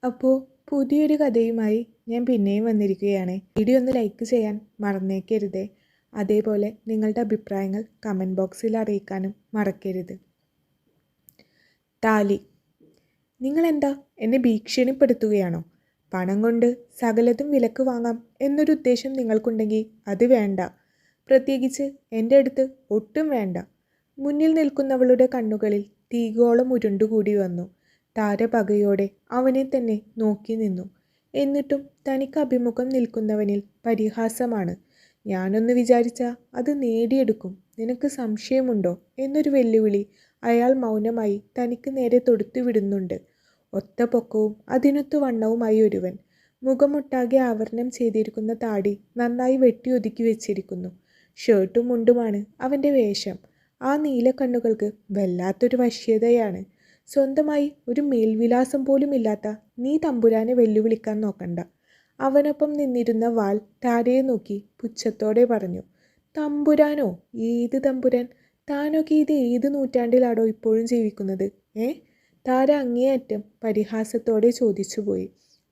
അപ്പോൾ പുതിയൊരു കഥയുമായി ഞാൻ പിന്നെയും വന്നിരിക്കുകയാണ്. വീഡിയോ ഒന്ന് ലൈക്ക് ചെയ്യാൻ മറന്നേക്കരുതേ. അതേപോലെ നിങ്ങളുടെ അഭിപ്രായങ്ങൾ കമൻറ്റ് ബോക്സിൽ അറിയിക്കാനും മറക്കരുത്. താലി. നിങ്ങളെന്താ എന്നെ ഭീഷണിപ്പെടുത്തുകയാണോ? പണം കൊണ്ട് സകലതും വിലക്ക് വാങ്ങാം എന്നൊരു ഉദ്ദേശം നിങ്ങൾക്കുണ്ടെങ്കിൽ അത് വേണ്ട. പ്രത്യേകിച്ച് എൻ്റെ അടുത്ത് ഒട്ടും വേണ്ട. മുന്നിൽ നിൽക്കുന്നവളുടെ കണ്ണുകളിൽ തീഗോളം ഉരുണ്ടുകൂടി വന്നു. താര പകയോടെ അവനെ തന്നെ നോക്കി നിന്നു. എന്നിട്ടും തനിക്ക് അഭിമുഖം നിൽക്കുന്നവനിൽ പരിഹാസമാണ്. ഞാനൊന്ന് വിചാരിച്ചാൽ അത് നേടിയെടുക്കും, നിനക്ക് സംശയമുണ്ടോ എന്നൊരു വെല്ലുവിളി അയാൾ മൗനമായി തനിക്ക് നേരെ തൊടുത്തു വിടുന്നുണ്ട്. ഒത്ത പൊക്കവും അതിനൊത്തു വണ്ണവുമായി ഒരുവൻ. മുഖമൊട്ടാകെ ആവരണം ചെയ്തിരിക്കുന്ന താടി നന്നായി വെട്ടി ഒതുക്കി വെച്ചിരിക്കുന്നു. ഷർട്ടും മുണ്ടുമാണ് അവൻ്റെ വേഷം. ആ നീലക്കണ്ണുകൾക്ക് വല്ലാത്തൊരു വശ്യതയാണ്. സ്വന്തമായി ഒരു മേൽവിലാസം പോലും ഇല്ലാത്ത നീ തമ്പുരാനെ വെല്ലുവിളിക്കാൻ നോക്കണ്ട. അവനൊപ്പം നിന്നിരുന്ന വാൾ താരയെ നോക്കി പുച്ഛത്തോടെ പറഞ്ഞു. തമ്പുരാനോ? ഏത് തമ്പുരാൻ? താനൊക്കെ ഇത് ഏത് നൂറ്റാണ്ടിലാണോ ഇപ്പോഴും ജീവിക്കുന്നത്? താര അങ്ങേയറ്റം പരിഹാസത്തോടെ ചോദിച്ചുപോയി.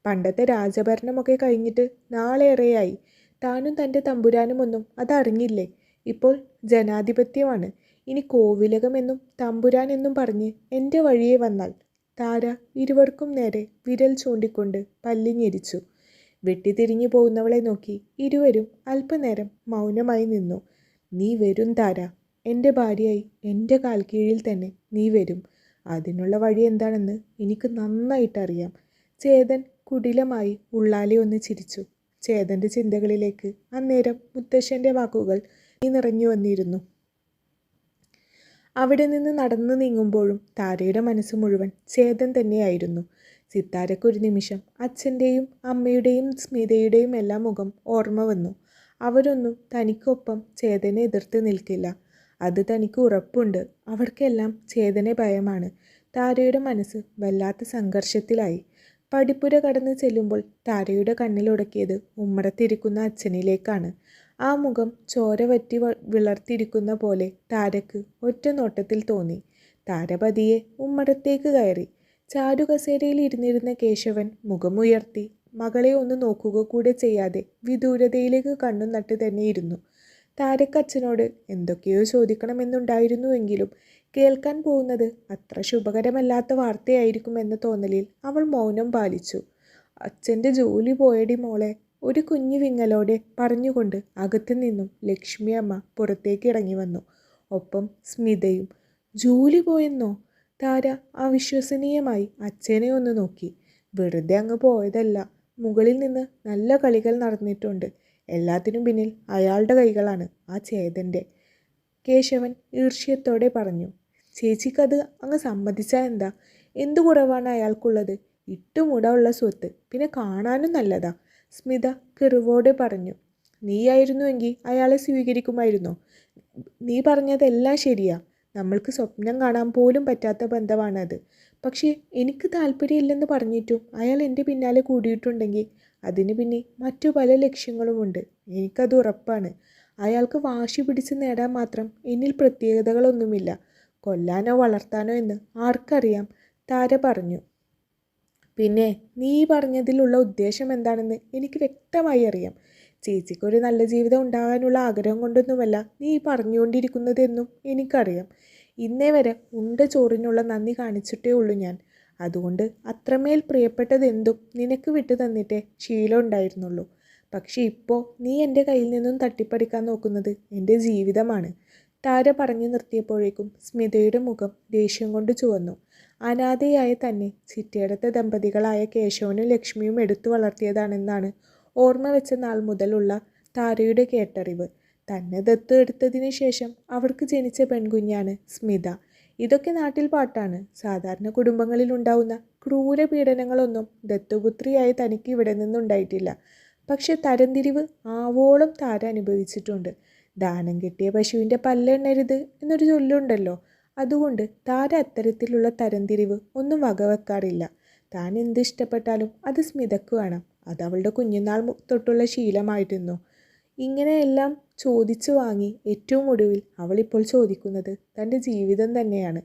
പണ്ടത്തെ രാജഭരണമൊക്കെ കഴിഞ്ഞിട്ട് നാളേറെയായി. താനും തൻ്റെ തമ്പുരാനുമൊന്നും അതറിഞ്ഞില്ലേ? ഇപ്പോൾ ജനാധിപത്യമാണ്. ഇനി കോവിലകമെന്നും തമ്പുരാൻ എന്നും പറഞ്ഞ് എൻ്റെ വഴിയെ വന്നാൽ. താര ഇരുവർക്കും നേരെ വിരൽ ചൂണ്ടിക്കൊണ്ട് പല്ലി ഞെരിച്ചു. വെട്ടിത്തിരിഞ്ഞു പോകുന്നവളെ നോക്കി ഇരുവരും അല്പനേരം മൗനമായി നിന്നു. നീ വരും താര, എൻ്റെ ഭാര്യയായി എൻ്റെ കാൽ കീഴിൽ തന്നെ നീ വരും. അതിനുള്ള വഴി എന്താണെന്ന് എനിക്ക് നന്നായിട്ടറിയാം. ചേതൻ കുടിലമായി ഉള്ളാലെ ഒന്ന് ചിരിച്ചു. ചേതൻ്റെ ചിന്തകളിലേക്ക് അന്നേരം മുത്തശ്ശൻ്റെ വാക്കുകൾ നിറഞ്ഞു വന്നിരുന്നു. അവിടെ നിന്ന് നടന്നു നീങ്ങുമ്പോഴും താരയുടെ മനസ്സ് മുഴുവൻ ചേതൻ തന്നെയായിരുന്നു. സിത്താരക്കൊരു നിമിഷം അച്ഛൻ്റെയും അമ്മയുടെയും സ്മിതയുടെയും എല്ലാം മുഖം ഓർമ്മ വന്നു. അവരൊന്നും തനിക്കൊപ്പം ചേതനെ എതിർത്ത് നിൽക്കില്ല, അത് തനിക്ക് ഉറപ്പുണ്ട്. അവർക്കെല്ലാം ചേതനെ ഭയമാണ്. താരയുടെ മനസ്സ് വല്ലാത്ത സംഘർഷത്തിലായി. പടിപ്പുര കടന്ന് ചെല്ലുമ്പോൾ താരയുടെ കണ്ണിലുടക്കിയത് ഉമ്മറത്തിരിക്കുന്ന അച്ഛനിലേക്കാണ്. ആ മുഖം ചോര വറ്റി വിളർത്തിരിക്കുന്ന പോലെ താരക്ക് ഒറ്റ നോട്ടത്തിൽ തോന്നി. താര പതിയെ ഉമ്മറത്തേക്ക് കയറി. ചാരുകസേരയിൽ ഇരുന്നിരുന്ന കേശവൻ മുഖമുയർത്തി മകളെ ഒന്ന് നോക്കുക കൂടെ ചെയ്യാതെ വിദൂരതയിലേക്ക് കണ്ണു നട്ട് തന്നെ ഇരുന്നു. താരക്ക് അച്ഛനോട് എന്തൊക്കെയോ ചോദിക്കണമെന്നുണ്ടായിരുന്നുവെങ്കിലും കേൾക്കാൻ പോകുന്നത് അത്ര ശുഭകരമല്ലാത്ത വാർത്തയായിരിക്കുമെന്ന തോന്നലിൽ അവൾ മൗനം പാലിച്ചു. അച്ഛൻ്റെ ജോലി പോയടി മോളെ, ഒരു കുഞ്ഞു വിങ്ങലോടെ പറഞ്ഞുകൊണ്ട് അകത്തു നിന്നും ലക്ഷ്മി അമ്മ പുറത്തേക്ക് ഇറങ്ങി വന്നു. ഒപ്പം സ്മിതയും. ജോലി പോയെന്നോ? താര അവിശ്വസനീയമായി അച്ഛനെ ഒന്ന് നോക്കി. വെറുതെ അങ്ങ് പോയതല്ല, മുകളിൽ നിന്ന് നല്ല കളികൾ നടന്നിട്ടുണ്ട്. എല്ലാത്തിനും പിന്നിൽ അയാളുടെ കൈകളാണ്, ആ ചേതൻ്റെ. കേശവൻ ഈർഷ്യത്തോടെ പറഞ്ഞു. ചേച്ചിക്കത് അങ്ങ് സമ്മതിച്ചാൽ എന്താ? എന്തു കുറവാണ് അയാൾക്കുള്ളത്? ഇട്ടുമുട സ്വത്ത്, പിന്നെ കാണാനും നല്ലതാ. സ്മിത കിറുവോടെ പറഞ്ഞു. നീയായിരുന്നുവെങ്കിൽ അയാളെ സ്വീകരിക്കുമായിരുന്നോ? നീ പറഞ്ഞതെല്ലാം ശരിയാ. നമ്മൾക്ക് സ്വപ്നം കാണാൻ പോലും പറ്റാത്ത ബന്ധമാണത്. പക്ഷേ എനിക്ക് താല്പര്യമില്ലെന്ന് പറഞ്ഞിട്ടും അയാൾ എൻ്റെ പിന്നാലെ കൂടിയിട്ടുണ്ടെങ്കിൽ അതിന് പിന്നെ മറ്റു പല ലക്ഷ്യങ്ങളുമുണ്ട്. എനിക്കത് ഉറപ്പാണ്. അയാൾക്ക് വാശി പിടിച്ച് നേടാൻ മാത്രം എന്നിൽ പ്രത്യേകതകളൊന്നുമില്ല. കൊല്ലാനോ വളർത്താനോ എന്ന് ആർക്കറിയാം? താര പറഞ്ഞു. പിന്നെ നീ പറഞ്ഞതിലുള്ള ഉദ്ദേശം എന്താണെന്ന് എനിക്ക് വ്യക്തമായി അറിയാം. ചേച്ചിക്കൊരു നല്ല ജീവിതം ഉണ്ടാകാനുള്ള ആഗ്രഹം കൊണ്ടൊന്നുമല്ല നീ പറഞ്ഞുകൊണ്ടിരിക്കുന്നതെന്നും എനിക്കറിയാം. ഇന്നേ വരെ ഉണ്ട ചോറിനുള്ള നന്ദി കാണിച്ചിട്ടേ ഉള്ളൂ ഞാൻ. അതുകൊണ്ട് അത്രമേൽ പ്രിയപ്പെട്ടതെന്തും നിനക്ക് വിട്ടു തന്നിട്ടേ ശീലം ഉണ്ടായിരുന്നുള്ളൂ. പക്ഷെ ഇപ്പോൾ നീ എൻ്റെ കയ്യിൽ നിന്നും തട്ടിപ്പറിക്കാൻ നോക്കുന്നത് എൻ്റെ ജീവിതമാണ്. താര പറഞ്ഞു നിർത്തിയപ്പോഴേക്കും സ്മിതയുടെ മുഖം ദേഷ്യം കൊണ്ട് ചുവന്നു. അനാഥയായ തന്നെ ചിറ്റയെടുത്ത ദമ്പതികളായ കേശവനും ലക്ഷ്മിയും എടുത്തു വളർത്തിയതാണെന്നാണ് ഓർമ്മ വെച്ച നാൾ മുതലുള്ള താരയുടെ കേട്ടറിവ്. തന്നെ ദത്ത് എടുത്തതിന് ശേഷം അവർക്ക് ജനിച്ച പെൺകുഞ്ഞാണ് സ്മിത. ഇതൊക്കെ നാട്ടിൽ പാട്ടാണ്. സാധാരണ കുടുംബങ്ങളിൽ ഉണ്ടാവുന്ന ക്രൂര പീഡനങ്ങളൊന്നും ദത്തുപുത്രിയായി തനിക്ക് ഇവിടെ നിന്നുണ്ടായിട്ടില്ല. പക്ഷെ തരംതിരിവ് ആവോളം താര അനുഭവിച്ചിട്ടുണ്ട്. ദാനം കിട്ടിയ പശുവിൻ്റെ പല്ലെണ്ണരുത് എന്നൊരു ചൊല്ലുണ്ടല്ലോ. അതുകൊണ്ട് താര അത്തരത്തിലുള്ള തരംതിരിവ് ഒന്നും വകവെക്കാറില്ല. താൻ എന്ത് ഇഷ്ടപ്പെട്ടാലും അത് സ്മിതക്ക് വേണം. അതവളുടെ കുഞ്ഞുനാൾ തൊട്ടുള്ള ശീലമായിരുന്നു. ഇങ്ങനെയെല്ലാം ചോദിച്ചു വാങ്ങി ഏറ്റവും ഒടുവിൽ അവളിപ്പോൾ ചോദിക്കുന്നത് തൻ്റെ ജീവിതം തന്നെയാണ്.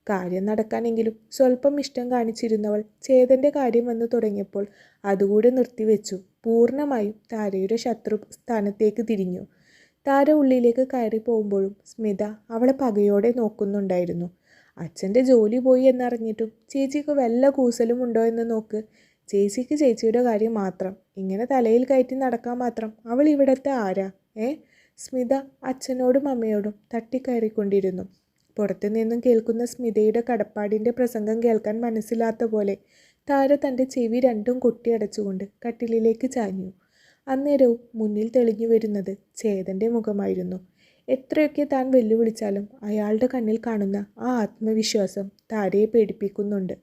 കാര്യം നടക്കാനെങ്കിലും സ്വല്പം ഇഷ്ടം കാണിച്ചിരുന്നവൾ ചേതൻ്റെ കാര്യം വന്നു തുടങ്ങിയപ്പോൾ അതുകൂടെ നിർത്തിവെച്ചു. പൂർണ്ണമായും താരയുടെ ശത്രു സ്ഥാനത്തേക്ക് തിരിഞ്ഞു. താര ഉള്ളിലേക്ക് കയറി പോകുമ്പോഴും സ്മിത അവളെ പകയോടെ നോക്കുന്നുണ്ടായിരുന്നു. അച്ഛൻ്റെ ജോലി പോയി എന്നറിഞ്ഞിട്ടും ചേച്ചിക്ക് വല്ല കൂസലും ഉണ്ടോ എന്ന് നോക്ക്. ചേച്ചിക്ക് ചേച്ചിയുടെ കാര്യം മാത്രം. ഇങ്ങനെ തലയിൽ കയറ്റി നടക്കാൻ മാത്രം അവൾ ഇവിടത്തെ ആരാ? സ്മിത അച്ഛനോടും അമ്മയോടും തട്ടിക്കയറിക്കൊണ്ടിരുന്നു. പുറത്തു നിന്നും കേൾക്കുന്ന സ്മിതയുടെ കടപ്പാടിൻ്റെ പ്രസംഗം കേൾക്കാൻ മനസ്സിലാത്ത പോലെ താര തൻ്റെ ചെവി രണ്ടും കൊട്ടിയടച്ചുകൊണ്ട് കട്ടിലിലേക്ക് ചാഞ്ഞു. അന്നേരവും മുന്നിൽ തെളിഞ്ഞു വരുന്നത് ചേതൻ്റെ മുഖമായിരുന്നു. എത്രയൊക്കെ താൻ വെല്ലുവിളിച്ചാലും അയാളുടെ കണ്ണിൽ കാണുന്ന ആ ആത്മവിശ്വാസം താരയെ പേടിപ്പിക്കുന്നുണ്ട്.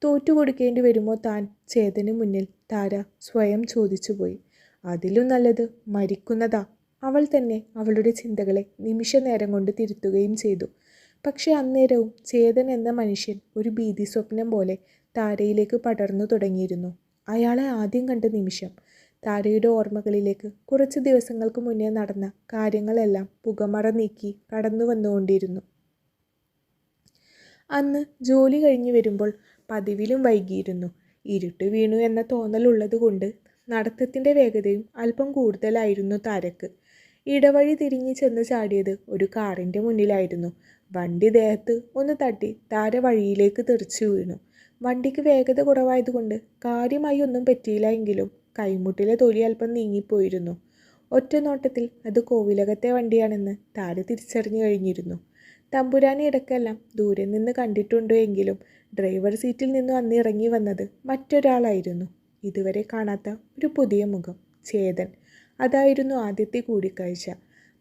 തോറ്റുകൊടുക്കേണ്ടി വരുമോ താൻ ചേതന് മുന്നിൽ? താര സ്വയം ചോദിച്ചുപോയി. അതിലും നല്ലത് മരിക്കുന്നതാ. അവൾ തന്നെ അവളുടെ ചിന്തകളെ നിമിഷ നേരം കൊണ്ട് തിരുത്തുകയും ചെയ്തു. പക്ഷെ അന്നേരവും ചേതൻ എന്ന മനുഷ്യൻ ഒരു ഭീതി സ്വപ്നം പോലെ താരയിലേക്ക് പടർന്നു തുടങ്ങിയിരുന്നു. അയാളെ ആദ്യം കണ്ട നിമിഷം താരയുടെ ഓർമ്മകളിലേക്ക് കുറച്ച് ദിവസങ്ങൾക്ക് മുന്നേ നടന്ന കാര്യങ്ങളെല്ലാം പുകമറ നീക്കി കടന്നു വന്നുകൊണ്ടിരുന്നു. അന്ന് ജോലി കഴിഞ്ഞു വരുമ്പോൾ പതിവിലും വൈകിയിരുന്നു. ഇരുട്ട് വീണു എന്ന തോന്നലുള്ളതുകൊണ്ട് നടത്തത്തിൻ്റെ വേഗതയും അല്പം കൂടുതലായിരുന്നു താരക്ക്. ഇടവഴി തിരിഞ്ഞ് ചെന്ന് ചാടിയത് ഒരു കാറിൻ്റെ മുന്നിലായിരുന്നു. വണ്ടി ദേഹത്ത് ഒന്ന് തട്ടി താര വഴിയിലേക്ക് തെറിച്ചു വീണു. വണ്ടിക്ക് വേഗത കുറവായതുകൊണ്ട് കാര്യമായി ഒന്നും പറ്റിയില്ല എങ്കിലും കൈമുട്ടിലെ തൊലി അല്പം നീങ്ങിപ്പോയിരുന്നു. ഒറ്റ നോട്ടത്തിൽ അത് കോവിലകത്തെ വണ്ടിയാണെന്ന് താര തിരിച്ചറിഞ്ഞു കഴിഞ്ഞിരുന്നു. തമ്പുരാനെ ഇടയ്ക്കെല്ലാം ദൂരെ നിന്ന് കണ്ടിട്ടുണ്ടോ എങ്കിലും ഡ്രൈവർ സീറ്റിൽ നിന്നും അന്ന് ഇറങ്ങി വന്നത് മറ്റൊരാളായിരുന്നു. ഇതുവരെ കാണാത്ത ഒരു പുതിയ മുഖം, ചേതൻ. അതായിരുന്നു ആദ്യത്തെ കൂടിക്കാഴ്ച.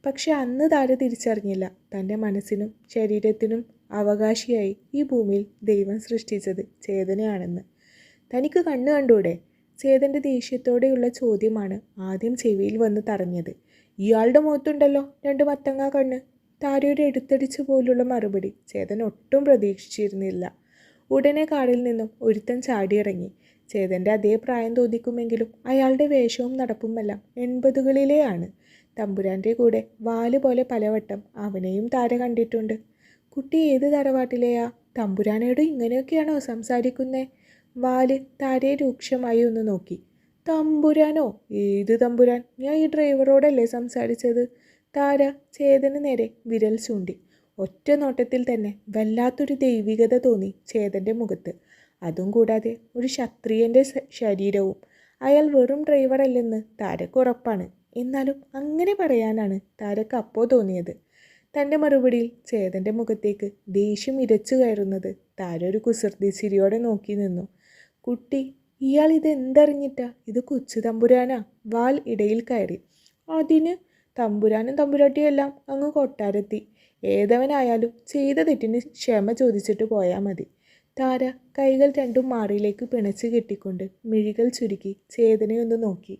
പക്ഷെ അന്ന് താര തിരിച്ചറിഞ്ഞില്ല തൻ്റെ മനസ്സിനും ശരീരത്തിനും അവകാശിയായി ഈ ഭൂമിയിൽ ദൈവം സൃഷ്ടിച്ചത് ചേതനെയാണെന്ന്. തനിക്ക് കണ്ണു കണ്ടൂടെ? ചേതൻ്റെ ദേഷ്യത്തോടെയുള്ള ചോദ്യമാണ് ആദ്യം ചെവിയിൽ വന്ന് തറഞ്ഞത്. ഇയാളുടെ മുഖത്തുണ്ടല്ലോ 2 മത്തങ്ങ കണ്ണ്. താരയുടെ എടുത്തടിച്ചു പോലുള്ള മറുപടി ചേതൻ ഒട്ടും പ്രതീക്ഷിച്ചിരുന്നില്ല. ഉടനെ കാറിൽ നിന്നും ഒരുത്തൻ ചാടിയിറങ്ങി. ചേതൻ്റെ അതേ പ്രായം തോന്നിക്കുമെങ്കിലും അയാളുടെ വേഷവും നടപ്പുമെല്ലാം 80കളിലെയാണ്. തമ്പുരാൻ്റെ കൂടെ വാല് പോലെ പലവട്ടം അവനെയും താര കണ്ടിട്ടുണ്ട്. കുട്ടി ഏത് തറവാട്ടിലെയാ? തമ്പുരാനോട് ഇങ്ങനെയൊക്കെയാണോ സംസാരിക്കുന്നേ? വാല് താരയെ രൂക്ഷമായി ഒന്ന് നോക്കി. തമ്പുരാനോ? ഏത് തമ്പുരാൻ? ഞാൻ ഈ ഡ്രൈവറോടല്ലേ സംസാരിച്ചത്? താര ചേതന് നേരെ വിരൽ ചൂണ്ടി. ഒറ്റ നോട്ടത്തിൽ തന്നെ വല്ലാത്തൊരു ദൈവികത തോന്നി ചേതൻ്റെ മുഖത്ത്. അതും കൂടാതെ ഒരു ക്ഷത്രിയൻ്റെ ശരീരവും. അയാൾ വെറും ഡ്രൈവറല്ലെന്ന് താരക്ക് ഉറപ്പാണ്. എന്നാലും അങ്ങനെ പറയാനാണ് താരക്ക് അപ്പോൾ തോന്നിയത്. തൻ്റെ മറുപടിയിൽ ചേതൻ്റെ മുഖത്തേക്ക് ദേഷ്യം ഇരച്ചു കയറുന്നത് താര ഒരു കുസൃതി ചിരിയോടെ നോക്കി നിന്നു. കുട്ടി, ഇയാൾ ഇതെന്തറിഞ്ഞിട്ടാ? ഇത് കൊച്ചു തമ്പുരാനാ. വാൽ ഇടയിൽ കയറി. അതിന് തമ്പുരാനും തമ്പുരാട്ടിയും എല്ലാം അങ്ങ് കൊട്ടാരത്തി. ഏതവനായാലും ചെയ്ത തെറ്റിന് ക്ഷമ ചോദിച്ചിട്ട് പോയാൽ മതി. താര കൈകൾ രണ്ടും മാറിയിലേക്ക് പിണച്ച് കെട്ടിക്കൊണ്ട് മിഴികൾ ചുരുക്കി ചേതനയൊന്ന് നോക്കി.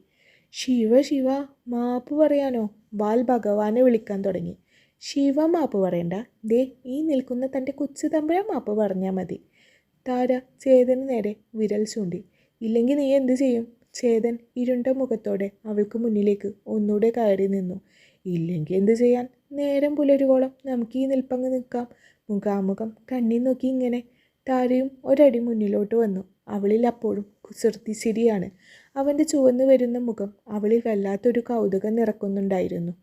ശിവ ശിവ, മാപ്പ് പറയാനോ? വാൽ ഭഗവാനെ വിളിക്കാൻ തുടങ്ങി. ശിവ മാപ്പ് പറയണ്ട, ദേ ഈ നിൽക്കുന്ന തൻ്റെ കൊച്ചു തമ്പുരാൻ മാപ്പ് പറഞ്ഞാൽ മതി. താര ചേതന് നേരെ വിരൽ ചൂണ്ടി. ഇല്ലെങ്കിൽ നീ എന്ത് ചെയ്യും? ചേതൻ ഇരുണ്ട മുഖത്തോടെ അവൾക്ക് മുന്നിലേക്ക് ഒന്നുകൂടെ കയറി നിന്നു. ഇല്ലെങ്കിൽ എന്ത് ചെയ്യാൻ? നേരം പുലരുവോളം നമുക്ക് ഈ നിൽപ്പങ്ങ് നിൽക്കാം, മുഖാമുഖം കണ്ണി നോക്കി ഇങ്ങനെ. താരയും ഒരടി മുന്നിലോട്ട് വന്നു. അവളിൽ അപ്പോഴും കുസൃതി ചിരിയാണ്. അവൻ്റെ ചുവന്നു വരുന്ന മുഖം അവളിൽ വല്ലാത്തൊരു കൗതുകം നിറക്കുന്നുണ്ടായിരുന്നു.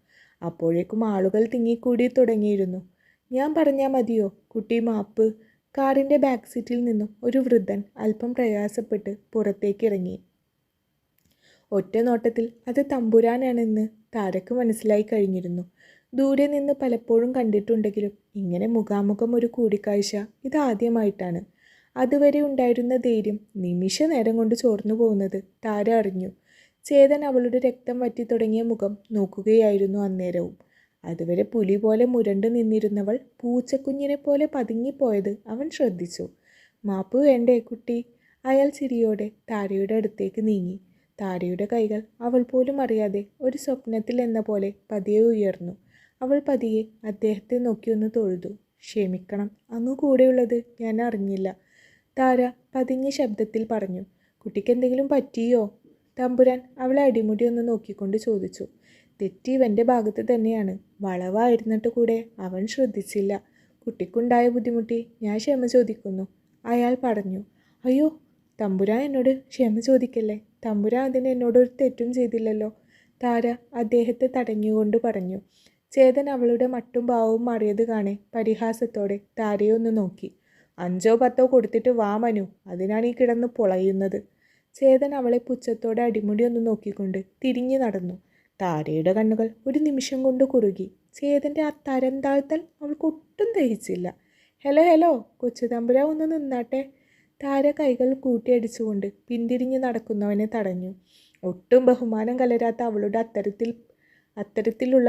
അപ്പോഴേക്കും ആളുകൾ തിങ്ങിക്കൂടി തുടങ്ങിയിരുന്നു. ഞാൻ പറഞ്ഞാൽ മതിയോ കുട്ടി മാപ്പ്? കാറിൻ്റെ ബാക്ക് സീറ്റിൽ നിന്നും ഒരു വൃദ്ധൻ അല്പം പ്രയാസപ്പെട്ട് പുറത്തേക്ക് ഇറങ്ങി. ഒറ്റ നോട്ടത്തിൽ അത് തമ്പുരാനാണെന്ന് താരക്ക് മനസ്സിലായി കഴിഞ്ഞിരുന്നു. ദൂരെ നിന്ന് പലപ്പോഴും കണ്ടിട്ടുണ്ടെങ്കിലും ഇങ്ങനെ മുഖാമുഖം ഒരു കൂടിക്കാഴ്ച ഇതാദ്യമായിട്ടാണ്. അതുവരെ ഉണ്ടായിരുന്ന ധൈര്യം നിമിഷ നേരം കൊണ്ട് ചോർന്നു പോകുന്നത് താര അറിഞ്ഞു. ചേതൻ അവളുടെ രക്തം വറ്റി തുടങ്ങിയ മുഖം നോക്കുകയായിരുന്നു അന്നേരവും. അതുവരെ പുലി പോലെ മുരണ്ടു നിന്നിരുന്നവൾ പൂച്ചക്കുഞ്ഞിനെ പോലെ പതുങ്ങിപ്പോയത് അവൻ ശ്രദ്ധിച്ചു. മാപ്പ് വേണ്ടേ കുട്ടി? അയാൾ ചിരിയോടെ താരയുടെ അടുത്തേക്ക് നീങ്ങി. താരയുടെ കൈകൾ അവൾ പോലും അറിയാതെ ഒരു സ്വപ്നത്തിൽ എന്ന പോലെ പതിയെ ഉയർന്നു. അവൾ പതിയെ അദ്ദേഹത്തെ നോക്കിയൊന്ന് തൊഴുതു. ക്ഷമിക്കണം, അങ്ങ് കൂടെയുള്ളത് ഞാൻ അറിഞ്ഞില്ല. താര പതിഞ്ഞ ശബ്ദത്തിൽ പറഞ്ഞു. കുട്ടിക്ക് എന്തെങ്കിലും പറ്റിയോ? തമ്പുരാൻ അവളെ അടിമുടി ഒന്ന് നോക്കിക്കൊണ്ട് ചോദിച്ചു. തെറ്റി ഇവൻ്റെ ഭാഗത്ത് തന്നെയാണ്. വളവായിരുന്നിട്ട് കൂടെ അവൻ ശ്രദ്ധിച്ചില്ല. കുട്ടിക്കുണ്ടായ ബുദ്ധിമുട്ടി ഞാൻ ക്ഷമ ചോദിക്കുന്നു. അയാൾ പറഞ്ഞു. അയ്യോ, തമ്പുരാൻ എന്നോട് ക്ഷമ ചോദിക്കല്ലേ. തമ്പുരാൻ അതിന് എന്നോടൊരു തെറ്റും ചെയ്തില്ലല്ലോ. താര അദ്ദേഹത്തെ തടഞ്ഞുകൊണ്ട് പറഞ്ഞു. ചേതൻ അവളുടെ മട്ടും ഭാവവും മാറിയത് കാണെ പരിഹാസത്തോടെ താരയെ ഒന്ന് നോക്കി. 5 10 കൊടുത്തിട്ട് വാ മനു, അതിനാണ് ഈ കിടന്ന് പൊളയുന്നത്. ചേതൻ അവളെ പുച്ഛത്തോടെ അടിമുടി ഒന്ന് നോക്കിക്കൊണ്ട് തിരിഞ്ഞു നടന്നു. താരയുടെ കണ്ണുകൾ ഒരു നിമിഷം കൊണ്ട് കുറുകി. ചേതൻ്റെ ആ തരം താഴ്ത്തൽ അവൾക്ക് ഒട്ടും ദഹിച്ചില്ല. ഹലോ ഹലോ, കൊച്ചു തമ്പുരാൻ ഒന്ന് നിന്നാട്ടെ. താര കൈകൾ കൂട്ടിയടിച്ചുകൊണ്ട് പിന്തിരിഞ്ഞ് നടക്കുന്നവനെ തടഞ്ഞു. ഒട്ടും ബഹുമാനം കലരാത്ത അവളുടെ അത്തരത്തിലുള്ള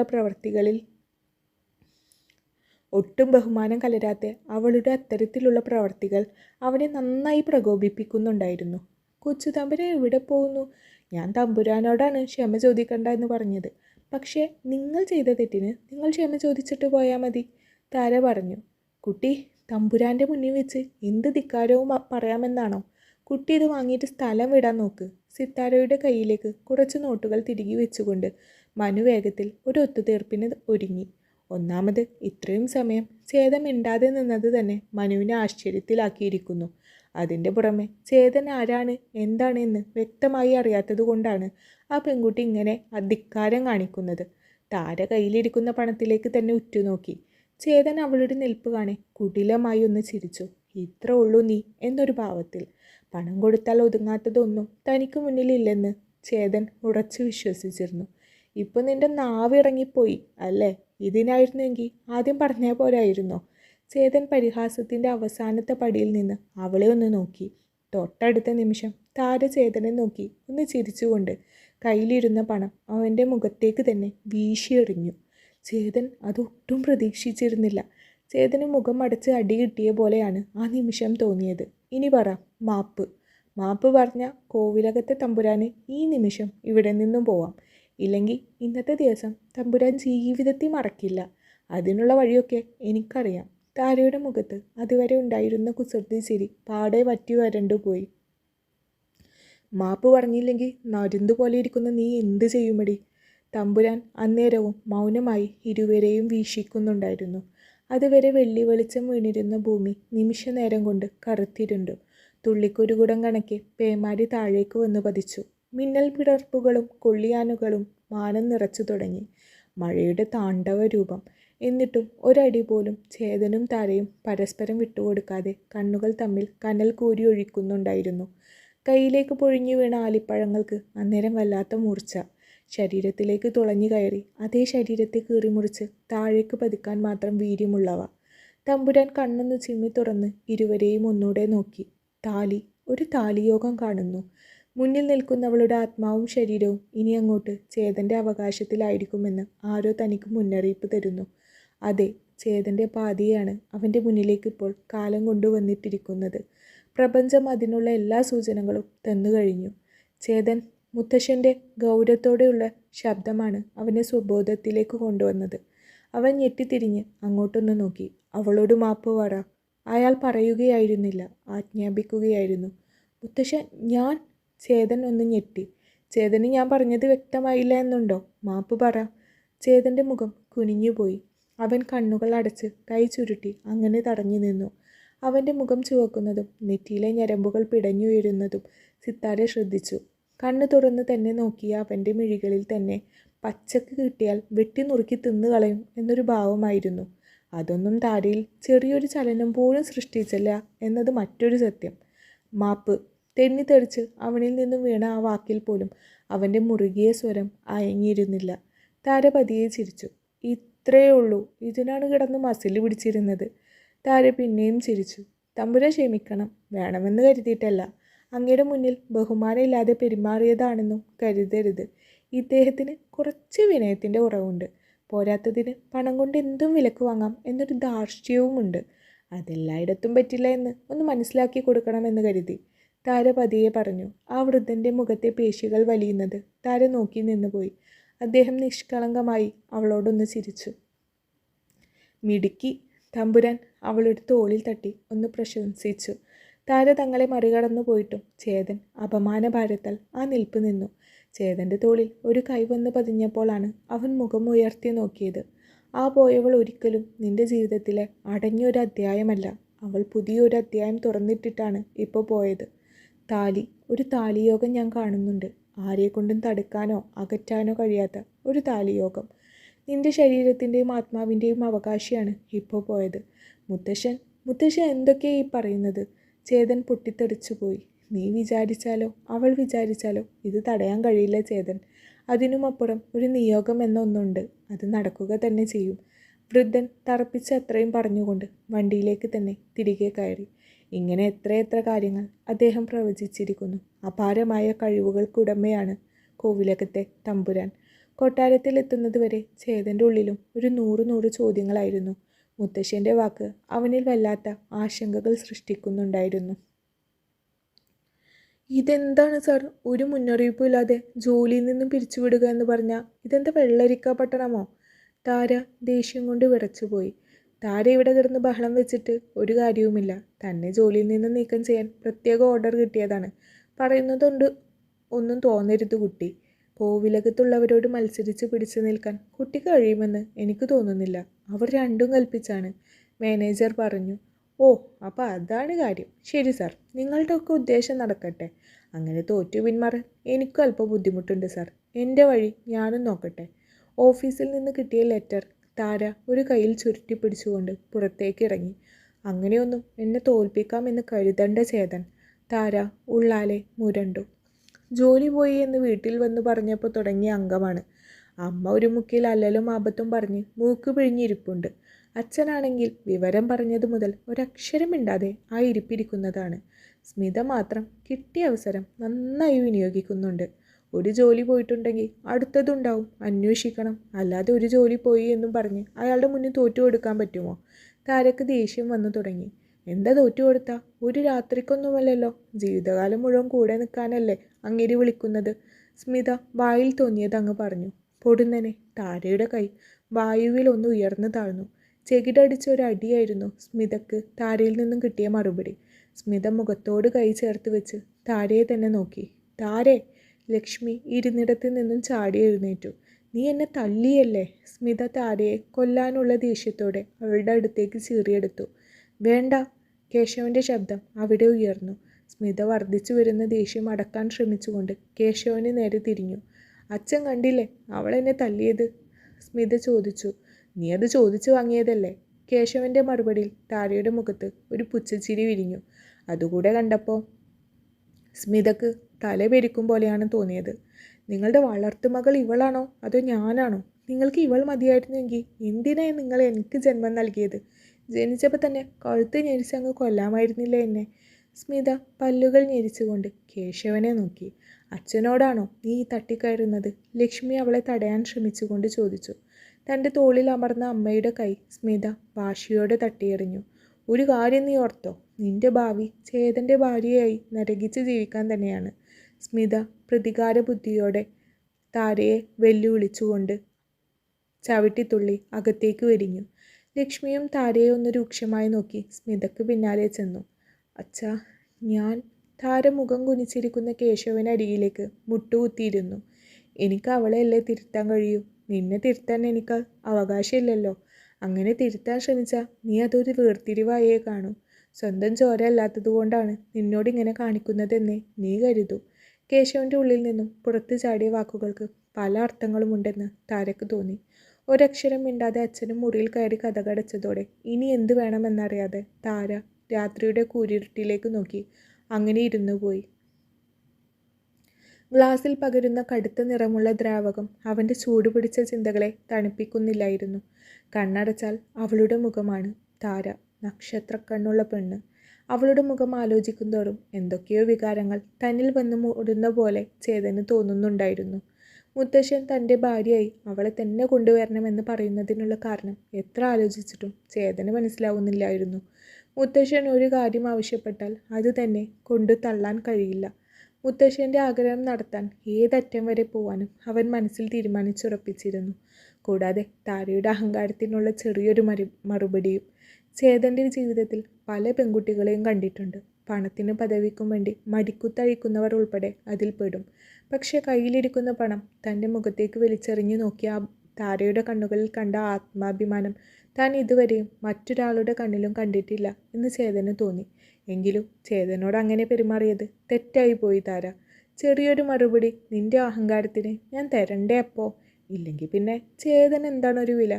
പ്രവർത്തികൾ അവനെ നന്നായി പ്രകോപിപ്പിക്കുന്നുണ്ടായിരുന്നു. കൊച്ചു തമ്പുരാൻ എവിടെ പോകുന്നു? ഞാൻ തമ്പുരാനോടാണ് ക്ഷമ ചോദിക്കണ്ട എന്ന് പറഞ്ഞത്. പക്ഷേ നിങ്ങൾ ചെയ്ത തെറ്റിന് നിങ്ങൾ ക്ഷമ ചോദിച്ചിട്ട് പോയാൽ മതി, താര പറഞ്ഞു. കുട്ടി, തമ്പുരാൻ്റെ മുന്നിൽ വെച്ച് എന്ത് ധിക്കാരവും പറയാമെന്നാണോ? കുട്ടി ഇത് വാങ്ങിയിട്ട് സ്ഥലം വിടാൻ നോക്ക്. സിത്താരയുടെ കയ്യിലേക്ക് കുറച്ച് നോട്ടുകൾ തിരികെ വെച്ചുകൊണ്ട് മനു വേഗത്തിൽ ഒരു ഒത്തുതീർപ്പിന് ഒരുങ്ങി. ഒന്നാമത്, ഇത്രയും സമയം ചേതൻ മിണ്ടാതെ നിന്നത് തന്നെ മനുവിനെ ആശ്ചര്യത്തിലാക്കിയിരിക്കുന്നു. അതിൻ്റെ പുറമെ ചേതൻ ആരാണ് എന്താണ് എന്ന് വ്യക്തമായി അറിയാത്തത് കൊണ്ടാണ് ആ പെൺകുട്ടി ഇങ്ങനെ ധിക്കാരം കാണിക്കുന്നത്. താര കയ്യിലിരിക്കുന്ന പണത്തിലേക്ക് തന്നെ ഉറ്റുനോക്കി. ചേതൻ അവളുടെ നിൽപ്പ് കാണെ കുടിലമായി ഒന്ന് ചിരിച്ചു. ഇത്ര ഉള്ളൂ നീ എന്നൊരു ഭാവത്തിൽ. പണം കൊടുത്താൽ ഒതുങ്ങാത്തതൊന്നും തനിക്ക് മുന്നിലില്ലെന്ന് ചേതൻ ഉറച്ചു വിശ്വസിച്ചിരുന്നു. ഇപ്പം നിന്റെ നാവിറങ്ങിപ്പോയി അല്ലേ? ഇതിനായിരുന്നെങ്കിൽ ആദ്യം പറഞ്ഞാൽ പോരായിരുന്നോ? ചേതൻ പരിഹാസത്തിൻ്റെ അവസാനത്തെ പടിയിൽ നിന്ന് അവളെ ഒന്ന് നോക്കി. തൊട്ടടുത്ത നിമിഷം താര ചേതനെ നോക്കി ഒന്ന് ചിരിച്ചുകൊണ്ട് കയ്യിലിരുന്ന പണം അവൻ്റെ മുഖത്തേക്ക് തന്നെ വീശിയെറിഞ്ഞു. ചേതൻ അതൊട്ടും പ്രതീക്ഷിച്ചിരുന്നില്ല. ചേതന് മുഖം അടച്ച് അടി കിട്ടിയ പോലെയാണ് ആ നിമിഷം തോന്നിയത്. ഇനി പറ, മാപ്പ് പറഞ്ഞ കോവിലകത്തെ തമ്പുരാന് ഈ നിമിഷം ഇവിടെ നിന്നും പോവാം. ഇല്ലെങ്കിൽ ഇന്നത്തെ ദിവസം തമ്പുരാൻ ജീവിതത്തിൽ മറക്കില്ല. അതിനുള്ള വഴിയൊക്കെ എനിക്കറിയാം. താരയുടെ മുഖത്ത് അതുവരെ ഉണ്ടായിരുന്ന കുസൃതി ചിരി പാടെ വറ്റി വരണ്ടുപോയി. മാപ്പ് പറഞ്ഞില്ലെങ്കിൽ നരുന്തുപോലെ ഇരിക്കുന്ന നീ എന്ത് ചെയ്യുമടി? തമ്പുരാൻ അന്നേരവും മൗനമായി ഇരുവരെയും വീക്ഷിക്കുന്നുണ്ടായിരുന്നു. അതുവരെ വെള്ളി വെളിച്ചം വീണിരുന്ന ഭൂമി നിമിഷ നേരം കൊണ്ട് കറുത്തിരുണ്ടു. തുള്ളിക്കുരുകുടം കണക്കെ പേമാരി താഴേക്ക് വന്ന് പതിച്ചു. മിന്നൽ പിളർപ്പുകളും കൊള്ളിയാനുകളും മാനം നിറച്ചു തുടങ്ങി. മഴയുടെ താണ്ഡവ രൂപം. എന്നിട്ടും ഒരടി പോലും ചേതനും താരയും പരസ്പരം വിട്ടുകൊടുക്കാതെ കണ്ണുകൾ തമ്മിൽ കനൽ കോരി ഒഴിക്കുന്നുണ്ടായിരുന്നു. കയ്യിലേക്ക് പൊഴിഞ്ഞു വീണ ആലിപ്പഴങ്ങൾക്ക് അന്നേരം വല്ലാത്ത മൂർച്ച. ശരീരത്തിലേക്ക് തുളഞ്ഞു കയറി അതേ ശരീരത്തെ കീറിമുറിച്ച് താഴേക്ക് പതിക്കാൻ മാത്രം വീര്യമുള്ളവ. തമ്പുരാൻ കണ്ണൊന്ന് ചിമ്മി തുറന്ന് ഇരുവരെയും ഒന്നൂടെ നോക്കി. ഒരു താലിയോഗം കാണുന്നു. മുന്നിൽ നിൽക്കുന്നവളുടെ ആത്മാവും ശരീരവും ഇനി അങ്ങോട്ട് ചേതൻ്റെ അവകാശത്തിലായിരിക്കുമെന്ന് ആരോ തനിക്ക് മുന്നറിയിപ്പ് തരുന്നു. അതെ, ചേതൻ്റെ പാതിയാണ് അവൻ്റെ മുന്നിലേക്ക് ഇപ്പോൾ കാലം കൊണ്ടുവന്നിട്ടിരിക്കുന്നത്. പ്രപഞ്ചം അതിനുള്ള എല്ലാ സൂചനകളും തന്നു കഴിഞ്ഞു. ചേതൻ, മുത്തശ്ശൻ്റെ ഗൗരവത്തോടെയുള്ള ശബ്ദമാണ് അവനെ സ്വബോധത്തിലേക്ക് കൊണ്ടുവന്നത്. അവൻ ഞെട്ടിത്തിരിഞ്ഞ് അങ്ങോട്ടൊന്ന് നോക്കി. അവളോട് മാപ്പ് പറ. അയാൾ പറയുകയായിരുന്നില്ല, ആജ്ഞാപിക്കുകയായിരുന്നു. മുത്തശ്ശൻ, ഞാൻ... ചേതൻ ഒന്ന് ഞെട്ടി. ചേതന് ഞാൻ പറഞ്ഞത് വ്യക്തമായില്ല എന്നുണ്ടോ? മാപ്പ് പറ. ചേതൻ്റെ മുഖം കുനിഞ്ഞുപോയി. അവൻ കണ്ണുകൾ അടച്ച് കൈ ചുരുട്ടി അങ്ങനെ തടഞ്ഞു നിന്നു. അവൻ്റെ മുഖം ചുവക്കുന്നതും നെറ്റിയിലെ ഞരമ്പുകൾ പിടഞ്ഞുയരുന്നതും സിത്താര ശ്രദ്ധിച്ചു. കണ്ണു തുറന്ന് തന്നെ നോക്കിയ അവൻ്റെ മിഴികളിൽ തന്നെ പച്ചക്ക് കിട്ടിയാൽ വെട്ടി നുറുക്കി തിന്നുകളയും എന്നൊരു ഭാവമായിരുന്നു. അതൊന്നും താരയിൽ ചെറിയൊരു ചലനം പോലും സൃഷ്ടിച്ചില്ല എന്നത് മറ്റൊരു സത്യം. മാപ്പ് തെന്നിത്തെറിച്ച് അവനിൽ നിന്നും വീണ ആ വാക്കിൽ പോലും അവൻ്റെ മുറുകിയ സ്വരം അയങ്ങിയിരുന്നില്ല. താര പതിയെ ചിരിച്ചു. ഇത്രയേ ഉള്ളൂ, ഇതിനാണ് കിടന്ന് മസിൽ പിടിച്ചിരുന്നത്. താര പിന്നെയും ചിരിച്ചു. തമ്പുരാൻ ക്ഷമിക്കണം, വേണമെന്ന് കരുതിയിട്ടല്ല. അങ്ങയുടെ മുന്നിൽ ബഹുമാനമില്ലാതെ പെരുമാറിയതാണെന്നും കരുതരുത്. ഇദ്ദേഹത്തിന് കുറച്ച് വിനയത്തിൻ്റെ കുറവുണ്ട്. പോരാത്തതിന് പണം കൊണ്ട് എന്തും വിലക്ക് വാങ്ങാം എന്നൊരു ധാർഷ്ട്യവുമുണ്ട്. അതെല്ലായിടത്തും പറ്റില്ല എന്ന് ഒന്ന് മനസ്സിലാക്കി കൊടുക്കണമെന്ന് കരുതി, താര പതിയെ പറഞ്ഞു. ആ വൃദ്ധൻ്റെ മുഖത്തെ പേശികൾ വലിയുന്നത് താര നോക്കി നിന്നുപോയി. അദ്ദേഹം നിഷ്കളങ്കമായി അവളോടൊന്ന് ചിരിച്ചു. മിടുക്കി, തമ്പുരാൻ അവളുടെ തോളിൽ തട്ടി ഒന്ന് പ്രശംസിച്ചു. താര തങ്ങളെ മറികടന്നു പോയിട്ടും ചേതൻ അപമാനഭാരത്താൽ ആ നിൽപ്പ് നിന്നു. ചേതൻ്റെ തോളിൽ ഒരു കൈ വന്ന് പതിഞ്ഞപ്പോഴാണ് അവൻ മുഖം ഉയർത്തി നോക്കിയത്. ആ പോയവൾ ഒരിക്കലും നിന്റെ ജീവിതത്തിലെ അടഞ്ഞൊരു അധ്യായമല്ല. അവൾ പുതിയൊരു അധ്യായം തുറന്നിട്ടിട്ടാണ് ഇപ്പോൾ പോയത്. താലി, ഒരു താലിയോഗം ഞാൻ കാണുന്നുണ്ട്. ആരെക്കൊണ്ടും തടുക്കാനോ അകറ്റാനോ കഴിയാത്ത ഒരു താലിയോഗം. നിന്റെ ശരീരത്തിൻ്റെയും ആത്മാവിൻ്റെയും അവകാശിയാണ് ഇപ്പോൾ പോയത്. മുത്തശ്ശൻ മുത്തശ്ശൻ എന്തൊക്കെയാ ഈ പറയുന്നത്? ചേതൻ പൊട്ടിത്തെറിച്ചു പോയി. നീ വിചാരിച്ചാലോ അവൾ വിചാരിച്ചാലോ ഇത് തടയാൻ കഴിയില്ല ചേതൻ. അതിനുമപ്പുറം ഒരു നിയോഗം എന്നൊന്നുണ്ട്. അത് നടക്കുക തന്നെ ചെയ്യും. വൃദ്ധൻ തറപ്പിച്ച് അത്രയും പറഞ്ഞുകൊണ്ട് വണ്ടിയിലേക്ക് തന്നെ തിരികെ കയറി. ഇങ്ങനെ എത്രയെത്ര കാര്യങ്ങൾ അദ്ദേഹം പ്രവചിച്ചിരിക്കുന്നു. അപാരമായ കഴിവുകൾക്കുടമയാണ് കോവിലകത്തെ തമ്പുരാൻ. കൊട്ടാരത്തിലെത്തുന്നത് വരെ ചേതൻ്റെ ഉള്ളിലും ഒരു 100 ചോദ്യങ്ങളായിരുന്നു. മുത്തശ്ശൻ്റെ വാക്ക് അവനിൽ വല്ലാത്ത ആശങ്കകൾ സൃഷ്ടിക്കുന്നുണ്ടായിരുന്നു. ഇതെന്താണ് സാർ, ഒരു മുന്നറിയിപ്പും ഇല്ലാതെ ജോലിയിൽ നിന്നും പിരിച്ചുവിടുക എന്ന് പറഞ്ഞാൽ ഇതെന്താ വെള്ളരിക്ക പട്ടണമോ? താര ദേഷ്യം കൊണ്ട് വിറച്ചുപോയി. താര ഇവിടെ കിടന്ന് ബഹളം വെച്ചിട്ട് ഒരു കാര്യവുമില്ല. തന്നെ ജോലിയിൽ നിന്ന് നീക്കം ചെയ്യാൻ പ്രത്യേക ഓർഡർ കിട്ടിയതാണ്. പറയുന്നതുകൊണ്ട് ഒന്നും തോന്നരുത് കുട്ടി. കോവിലകത്തുള്ളവരോട് മത്സരിച്ച് പിടിച്ചു നിൽക്കാൻ കുട്ടിക്ക് കഴിയുമെന്ന് എനിക്ക് തോന്നുന്നില്ല. അവർ രണ്ടും കൽപ്പിച്ചാണ്, മാനേജർ പറഞ്ഞു. ഓ, അപ്പോൾ അതാണ് കാര്യം. ശരി സാർ, നിങ്ങളുടെ ഒക്കെ ഉദ്ദേശം നടക്കട്ടെ. അങ്ങനെ തോറ്റു പിന്മാറാൻ എനിക്കും അല്പം ബുദ്ധിമുട്ടുണ്ട് സാർ. എൻ്റെ വഴി ഞാനും നോക്കട്ടെ. ഓഫീസിൽ നിന്ന് കിട്ടിയ ലെറ്റർ താര ഒരു കയ്യിൽ ചുരുട്ടി പിടിച്ചുകൊണ്ട് പുറത്തേക്ക് ഇറങ്ങി. അങ്ങനെയൊന്നും എന്നെ തോൽപ്പിക്കാമെന്ന് കരുതണ്ട ചേതൻ. താര ഉള്ളാലെ മുരണ്ടു. ജോലി പോയി എന്ന് വീട്ടിൽ വന്ന് പറഞ്ഞപ്പോൾ തുടങ്ങിയ അംഗമാണ്. അമ്മ ഒരു മുക്കിൽ അല്ലലും ആപത്തും പറഞ്ഞ് മൂക്ക് പിഴിഞ്ഞിരിപ്പുണ്ട്. അച്ഛനാണെങ്കിൽ വിവരം പറഞ്ഞതു മുതൽ ഒരക്ഷരം മിണ്ടാതെ ആ ഇരിപ്പിരിക്കുന്നതാണ്. സ്മിത മാത്രം കിട്ടിയ അവസരം നന്നായി വിനിയോഗിക്കുന്നുണ്ട്. ഒരു ജോലി പോയിട്ടുണ്ടെങ്കിൽ അടുത്തതുണ്ടാവും, അന്വേഷിക്കണം. അല്ലാതെ ഒരു ജോലി പോയി എന്നും പറഞ്ഞ് അയാളുടെ മുന്നിൽ തോറ്റു കൊടുക്കാൻ പറ്റുമോ? താരക്ക് ദേഷ്യം വന്നു തുടങ്ങി. എന്താ തോറ്റു കൊടുത്താ? ഒരു രാത്രിക്കൊന്നുമല്ലല്ലോ, ജീവിതകാലം മുഴുവൻ കൂടെ നിൽക്കാനല്ലേ അങ്ങേരി വിളിക്കുന്നത്. സ്മിത വായിൽ തോന്നിയത് അങ്ങ് പറഞ്ഞു. പൊടുന്നനെ താരയുടെ കൈ വായുവിൽ ഒന്ന് ഉയർന്നു താഴ്ന്നു. ചെകിടടിച്ച ഒരു അടിയായിരുന്നു സ്മിതക്ക് താരയിൽ നിന്നും കിട്ടിയ മറുപടി. സ്മിത മുഖത്തോട് കൈ ചേർത്ത് വെച്ച് താരയെ തന്നെ നോക്കി. താരേ! ലക്ഷ്മി ഇരുന്നിടത്ത് നിന്നും ചാടി എഴുന്നേറ്റു. നീ എന്നെ തല്ലിയല്ലേ? സ്മിത താരയെ കൊല്ലാനുള്ള ദേഷ്യത്തോടെ അവളുടെ അടുത്തേക്ക് ചീറിയെടുത്തു. വേണ്ട! കേശവൻ്റെ ശബ്ദം അവിടെ ഉയർന്നു. സ്മിത വർദ്ധിച്ചു വരുന്ന ദേഷ്യം അടക്കാൻ ശ്രമിച്ചുകൊണ്ട് കേശവന് നേരെ തിരിഞ്ഞു. അച്ഛൻ കണ്ടില്ലേ അവൾ എന്നെ തല്ലിയത്? സ്മിത ചോദിച്ചു. നീ അത് ചോദിച്ചു വാങ്ങിയതല്ലേ? കേശവൻ്റെ മറുപടിയിൽ താരയുടെ മുഖത്ത് ഒരു പുച്ഛച്ചിരി വിരിഞ്ഞു. അതുകൂടെ കണ്ടപ്പോൾ സ്മിതക്ക് തല പെരിക്കും പോലെയാണ് തോന്നിയത്. നിങ്ങളുടെ വളർത്തുമകൾ ഇവളാണോ അതോ ഞാനാണോ? നിങ്ങൾക്ക് ഇവൾ മതിയായിരുന്നെങ്കിൽ എന്തിനാണ് നിങ്ങൾ എനിക്ക് ജന്മം നൽകിയത്? ജനിച്ചപ്പോൾ തന്നെ കഴുത്ത് ഞെരിച്ചങ്ങ് കൊല്ലാമായിരുന്നില്ല എന്നെ. സ്മിത പല്ലുകൾ ഞെരിച്ചുകൊണ്ട് കേശവനെ നോക്കി. അച്ഛനോടാണോ നീ തട്ടിക്കയറുന്നത്? ലക്ഷ്മി അവളെ തടയാൻ ശ്രമിച്ചുകൊണ്ട് ചോദിച്ചു. തൻ്റെ തോളിൽ അമർന്ന അമ്മയുടെ കൈ സ്മിത വാശിയോടെ തട്ടിയെറിഞ്ഞു. ഒരു കാര്യം നീ ഓർത്തോ, നിന്റെ ഭാവി ചേതൻ്റെ ഭാര്യയായി നരകിച്ച് ജീവിക്കാൻ തന്നെയാണ്. സ്മിത പ്രതികാര ബുദ്ധിയോടെ താരയെ വെല്ലുവിളിച്ചുകൊണ്ട് ചവിട്ടിത്തുള്ളി അകത്തേക്ക് വലിഞ്ഞു. ലക്ഷ്മിയും താരയെ ഒന്ന് രൂക്ഷമായി നോക്കി സ്മിതക്ക് പിന്നാലെ ചെന്നു. അച്ഛാ, ഞാൻ. താര മുഖം കുനിച്ചിരിക്കുന്ന കേശവനരികിലേക്ക് മുട്ടുകുത്തിയിരുന്നു. എനിക്ക് അവളെയല്ലേ തിരുത്താൻ കഴിയൂ. നിന്നെ തിരുത്താൻ എനിക്ക് അവകാശമില്ലല്ലോ. അങ്ങനെ തിരുത്താൻ ശ്രമിച്ചാൽ നീ അതൊരു വേർതിരിവായേ കാണൂ. സ്വന്തം ചോര അല്ലാത്തതുകൊണ്ടാണ് നിന്നോടിങ്ങനെ കാണിക്കുന്നതെന്നേ നീ കരുതൂ. കേശവൻ്റെ ഉള്ളിൽ നിന്നും പുറത്തു ചാടിയ വാക്കുകൾക്ക് പല അർത്ഥങ്ങളുമുണ്ടെന്ന് താരക്ക് തോന്നി. ഒരക്ഷരം മിണ്ടാതെ അച്ഛനും മുറിയിൽ കയറി കതകടച്ചതോടെ ഇനി എന്ത് വേണമെന്നറിയാതെ താര രാത്രിയുടെ കൂരിരുട്ടിലേക്ക് നോക്കി അങ്ങനെ ഇരുന്നു പോയി. ഗ്ലാസിൽ പകരുന്ന കടുത്ത നിറമുള്ള ദ്രാവകം അവൻ്റെ ചൂടുപിടിച്ച ചിന്തകളെ തണുപ്പിക്കുന്നില്ലായിരുന്നു. കണ്ണടച്ചാൽ അവളുടെ മുഖമാണ്. താര, നക്ഷത്രക്കണ്ണുള്ള പെണ്ണ്. അവളുടെ മുഖം ആലോചിക്കുന്തോറും എന്തൊക്കെയോ വികാരങ്ങൾ തന്നിൽ വന്ന് മൂടുന്ന പോലെ ചേതന് തോന്നുന്നുണ്ടായിരുന്നു. മുത്തശ്ശൻ തൻ്റെ ഭാര്യയായി അവളെ തന്നെ കൊണ്ടുവരണമെന്ന് പറയുന്നതിനുള്ള കാരണം എത്ര ആലോചിച്ചിട്ടും ചേതന് മനസ്സിലാവുന്നില്ലായിരുന്നു. മുത്തശ്ശൻ ഒരു കാര്യം ആവശ്യപ്പെട്ടാൽ അത് തന്നെ കൊണ്ടു തള്ളാൻ കഴിയില്ല. മുത്തശ്ശൻ്റെ ആഗ്രഹം നടത്താൻ ഏതറ്റം വരെ പോവാനും അവൻ മനസ്സിൽ തീരുമാനിച്ചുറപ്പിച്ചിരുന്നു. കൂടാതെ താരയുടെ അഹങ്കാരത്തിനുള്ള ചെറിയൊരു മറുപടിയും. ചേതൻ്റെ ജീവിതത്തിൽ പല പെൺകുട്ടികളെയും കണ്ടിട്ടുണ്ട്. പണത്തിനും പദവിക്കും വേണ്ടി മടിക്കുത്തഴിക്കുന്നവർ ഉൾപ്പെടെ അതിൽ പെടും. പക്ഷെ കയ്യിലിരിക്കുന്ന പണം തൻ്റെ മുഖത്തേക്ക് വലിച്ചെറിഞ്ഞു നോക്കിയ ആ താരയുടെ കണ്ണുകളിൽ കണ്ട ആത്മാഭിമാനം താൻ ഇതുവരെയും മറ്റൊരാളുടെ കണ്ണിലും കണ്ടിട്ടില്ല എന്ന് ചേതന് തോന്നി. എങ്കിലും ചേതനോട് അങ്ങനെ പെരുമാറിയത് തെറ്റായി പോയി താര. ചെറിയൊരു മറുപടി നിന്റെ അഹങ്കാരത്തിന് ഞാൻ തരണ്ടേ അപ്പോൾ? ഇല്ലെങ്കിൽ പിന്നെ ചേതൻ എന്താണൊരു വില?